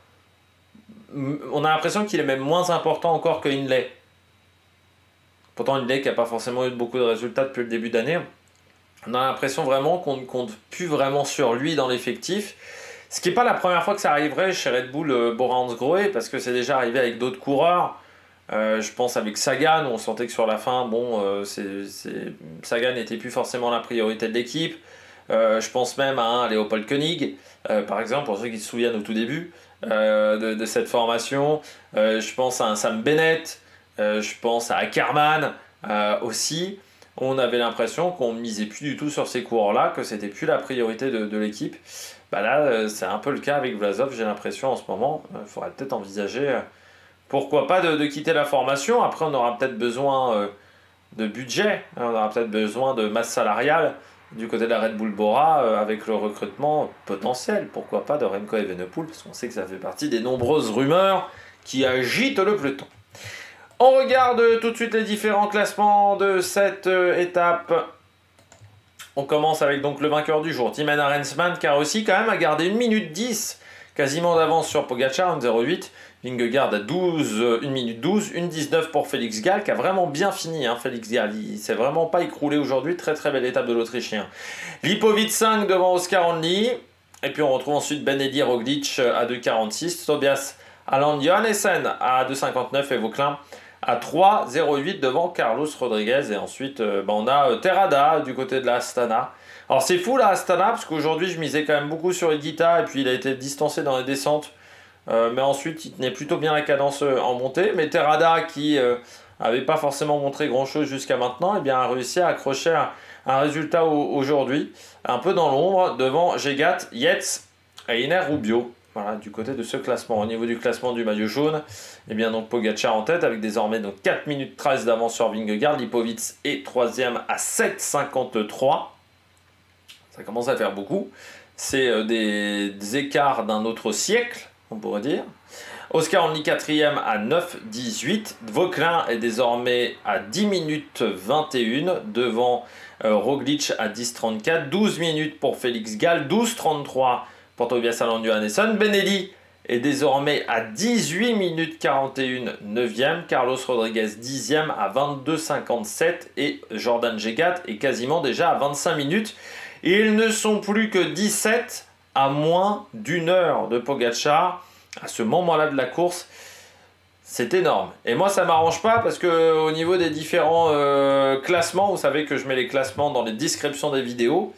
On a l'impression qu'il est même moins important encore que Hindley. Pourtant Hindley qui n'a pas forcément eu beaucoup de résultats depuis le début d'année. On a l'impression vraiment qu'on ne compte plus vraiment sur lui dans l'effectif. Ce qui n'est pas la première fois que ça arriverait chez Red Bull Bora Hansgrohe, parce que c'est déjà arrivé avec d'autres coureurs. Je pense avec Sagan, on sentait que sur la fin, Sagan n'était plus forcément la priorité de l'équipe. Je pense même à un Léopold Koenig, par exemple, pour ceux qui se souviennent au tout début de cette formation. Je pense à un Sam Bennett, je pense à Ackermann aussi. on avait l'impression qu'on ne misait plus du tout sur ces coureurs-là, que c'était plus la priorité de l'équipe. Bah là, c'est un peu le cas avec Vlasov, j'ai l'impression en ce moment. Il faudrait peut-être envisager, pourquoi pas, de quitter la formation. Après, on aura peut-être besoin de budget, on aura peut-être besoin de masse salariale du côté de la Red Bull Bora, avec le recrutement potentiel, pourquoi pas, de Remco Evenepoel, parce qu'on sait que ça fait partie des nombreuses rumeurs qui agitent le peloton. On regarde tout de suite les différents classements de cette étape. On commence avec donc le vainqueur du jour, Thymen Arensman, qui a réussi quand même à garder 1 minute 10, quasiment d'avance sur Pogacar, 1,08. Vingegaard à 1 minute 12, 1,19 pour Félix Gall, qui a vraiment bien fini, hein, Félix Gall. Il ne s'est vraiment pas écroulé aujourd'hui, très très belle étape de l'Autrichien. Lipovic 5 devant Oscar Only. Et puis on retrouve ensuite Ben-Eddy Roglic à 2,46, Tobias Aland Johannessen à 2,59 et Vauclin à 3,08 devant Carlos Rodriguez. Et ensuite, on a Terrada du côté de la Astana. Alors c'est fou la Astana, parce qu'aujourd'hui je misais quand même beaucoup sur Higuita, et puis il a été distancé dans les descentes. Mais ensuite, il tenait plutôt bien la cadence en montée. Mais Terrada, qui n'avait pas forcément montré grand-chose jusqu'à maintenant, eh bien, a réussi à accrocher un résultat aujourd'hui, un peu dans l'ombre, devant Jegat, Yates et Iner Rubio. Voilà, du côté de ce classement. Au niveau du classement du maillot jaune, eh bien donc Pogacar en tête avec désormais donc 4 minutes 13 d'avance sur Vingegaard. Lipovic est 3e à 7,53. Ça commence à faire beaucoup. C'est des écarts d'un autre siècle, on pourrait dire. Oscar Only 4e à 9,18. Vauclin est désormais à 10 minutes 21 devant Roglic à 10,34. 12 minutes pour Félix Gall, 12,33 pour Tobias Aland Johannessen. Ben-Eddy est désormais à 18 minutes 41, 9e. Carlos Rodriguez 10e à 22,57. Et Jordan Jegat est quasiment déjà à 25 minutes. Et ils ne sont plus que 17 à moins d'1 heure de Pogacar. À ce moment-là de la course, c'est énorme. Et moi, ça ne m'arrange pas parce qu'au niveau des différents classements, vous savez que je mets les classements dans les descriptions des vidéos.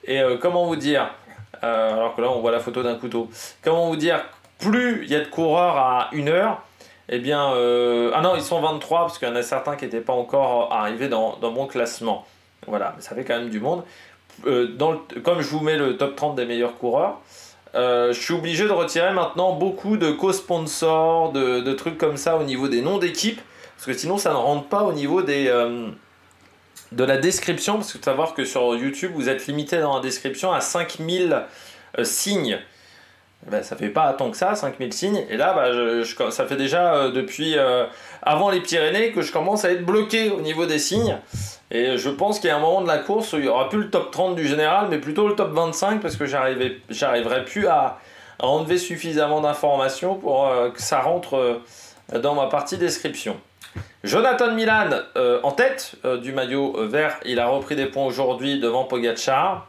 Et comment vous dire, alors que là, on voit la photo d'un couteau. Comment vous dire, plus il y a de coureurs à 1 heure, eh bien... ah non, ils sont 23 parce qu'il y en a certains qui n'étaient pas encore arrivés dans mon classement. Voilà, mais ça fait quand même du monde. Comme je vous mets le top 30 des meilleurs coureurs, je suis obligé de retirer maintenant beaucoup de co-sponsors, de trucs comme ça au niveau des noms d'équipes, parce que sinon ça ne rentre pas au niveau de la description, parce que faut savoir que sur YouTube vous êtes limité dans la description à 5000 signes. Ben, ça fait pas tant que ça, 5000 signes, et là ça fait déjà depuis avant les Pyrénées que je commence à être bloqué au niveau des signes. Et je pense qu'il y a un moment de la course où il n'y aura plus le top 30 du général, mais plutôt le top 25, parce que j'arriverai plus à enlever suffisamment d'informations pour que ça rentre dans ma partie description. Jonathan Milan en tête du maillot vert, il a repris des points aujourd'hui devant Pogacar.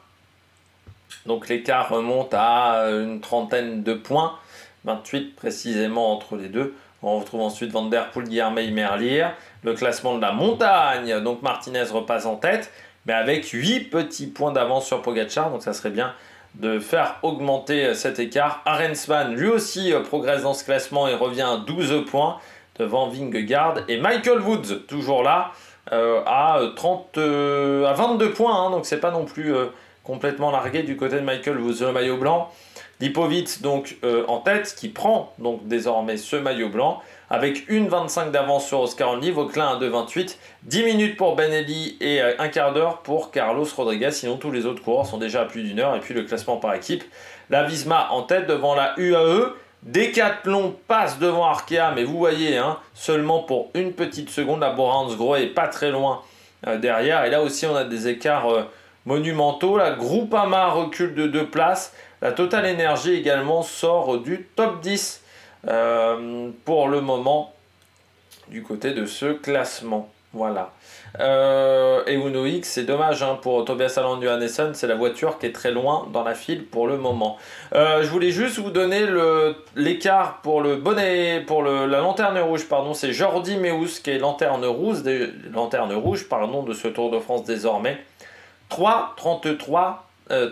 Donc l'écart remonte à une trentaine de points, 28 précisément entre les deux. On retrouve ensuite Van Der Poel, Guilherme Merlier. Le classement de la montagne, donc Martinez repasse en tête, mais avec 8 petits points d'avance sur Pogacar, donc ça serait bien de faire augmenter cet écart. Arensman, lui aussi, progresse dans ce classement et revient à 12 points devant Vingegaard. Et Michael Woods, toujours là, à 22 points, hein, donc c'est pas non plus complètement largué du côté de Michael Woods. Le maillot blanc, Lipovic donc en tête, qui prend donc désormais ce maillot blanc, avec 1,25 d'avance sur Oscar Only, Vauclin à 2,28, 10 minutes pour Ben-Eddy et un quart d'heure pour Carlos Rodriguez, sinon tous les autres coureurs sont déjà à plus d'1 heure, et puis le classement par équipe, la Visma en tête devant la UAE, Decathlon passe devant Arkea, mais vous voyez, hein, seulement pour une petite seconde, la Bora Hansgrohe est pas très loin derrière, et là aussi on a des écarts monumentaux, la Groupama recule de 2 places, la Total Energy également sort du top 10 pour le moment du côté de ce classement. Voilà. Et Uno X, c'est dommage hein, pour Tobias Aland Johannessen, c'est la voiture qui est très loin dans la file pour le moment. Je voulais juste vous donner l'écart pour le bonnet, pour la lanterne rouge, pardon, c'est Jordi Meus qui est lanterne rouge de ce Tour de France désormais. 3,33,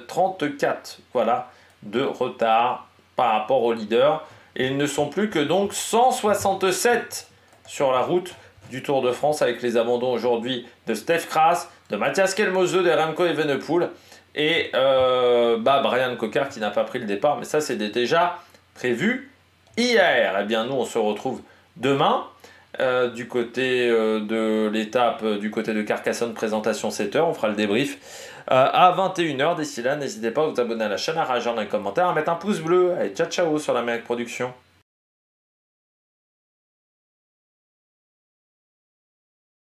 34, voilà, de retard par rapport au leader. Et ils ne sont plus que donc 167 sur la route du Tour de France avec les abandons aujourd'hui de Stef Kras, de Mathias Kelmose, de Remco Evenepoel et Brian Coquard qui n'a pas pris le départ, mais ça c'était déjà prévu hier. Eh bien nous on se retrouve demain du côté de l'étape du côté de Carcassonne, présentation 7h, on fera le débrief à 21h. D'ici là, n'hésitez pas à vous abonner à la chaîne, à réagir dans les commentaires, à mettre un pouce bleu. Allez, ciao ciao sur la Mérique Production.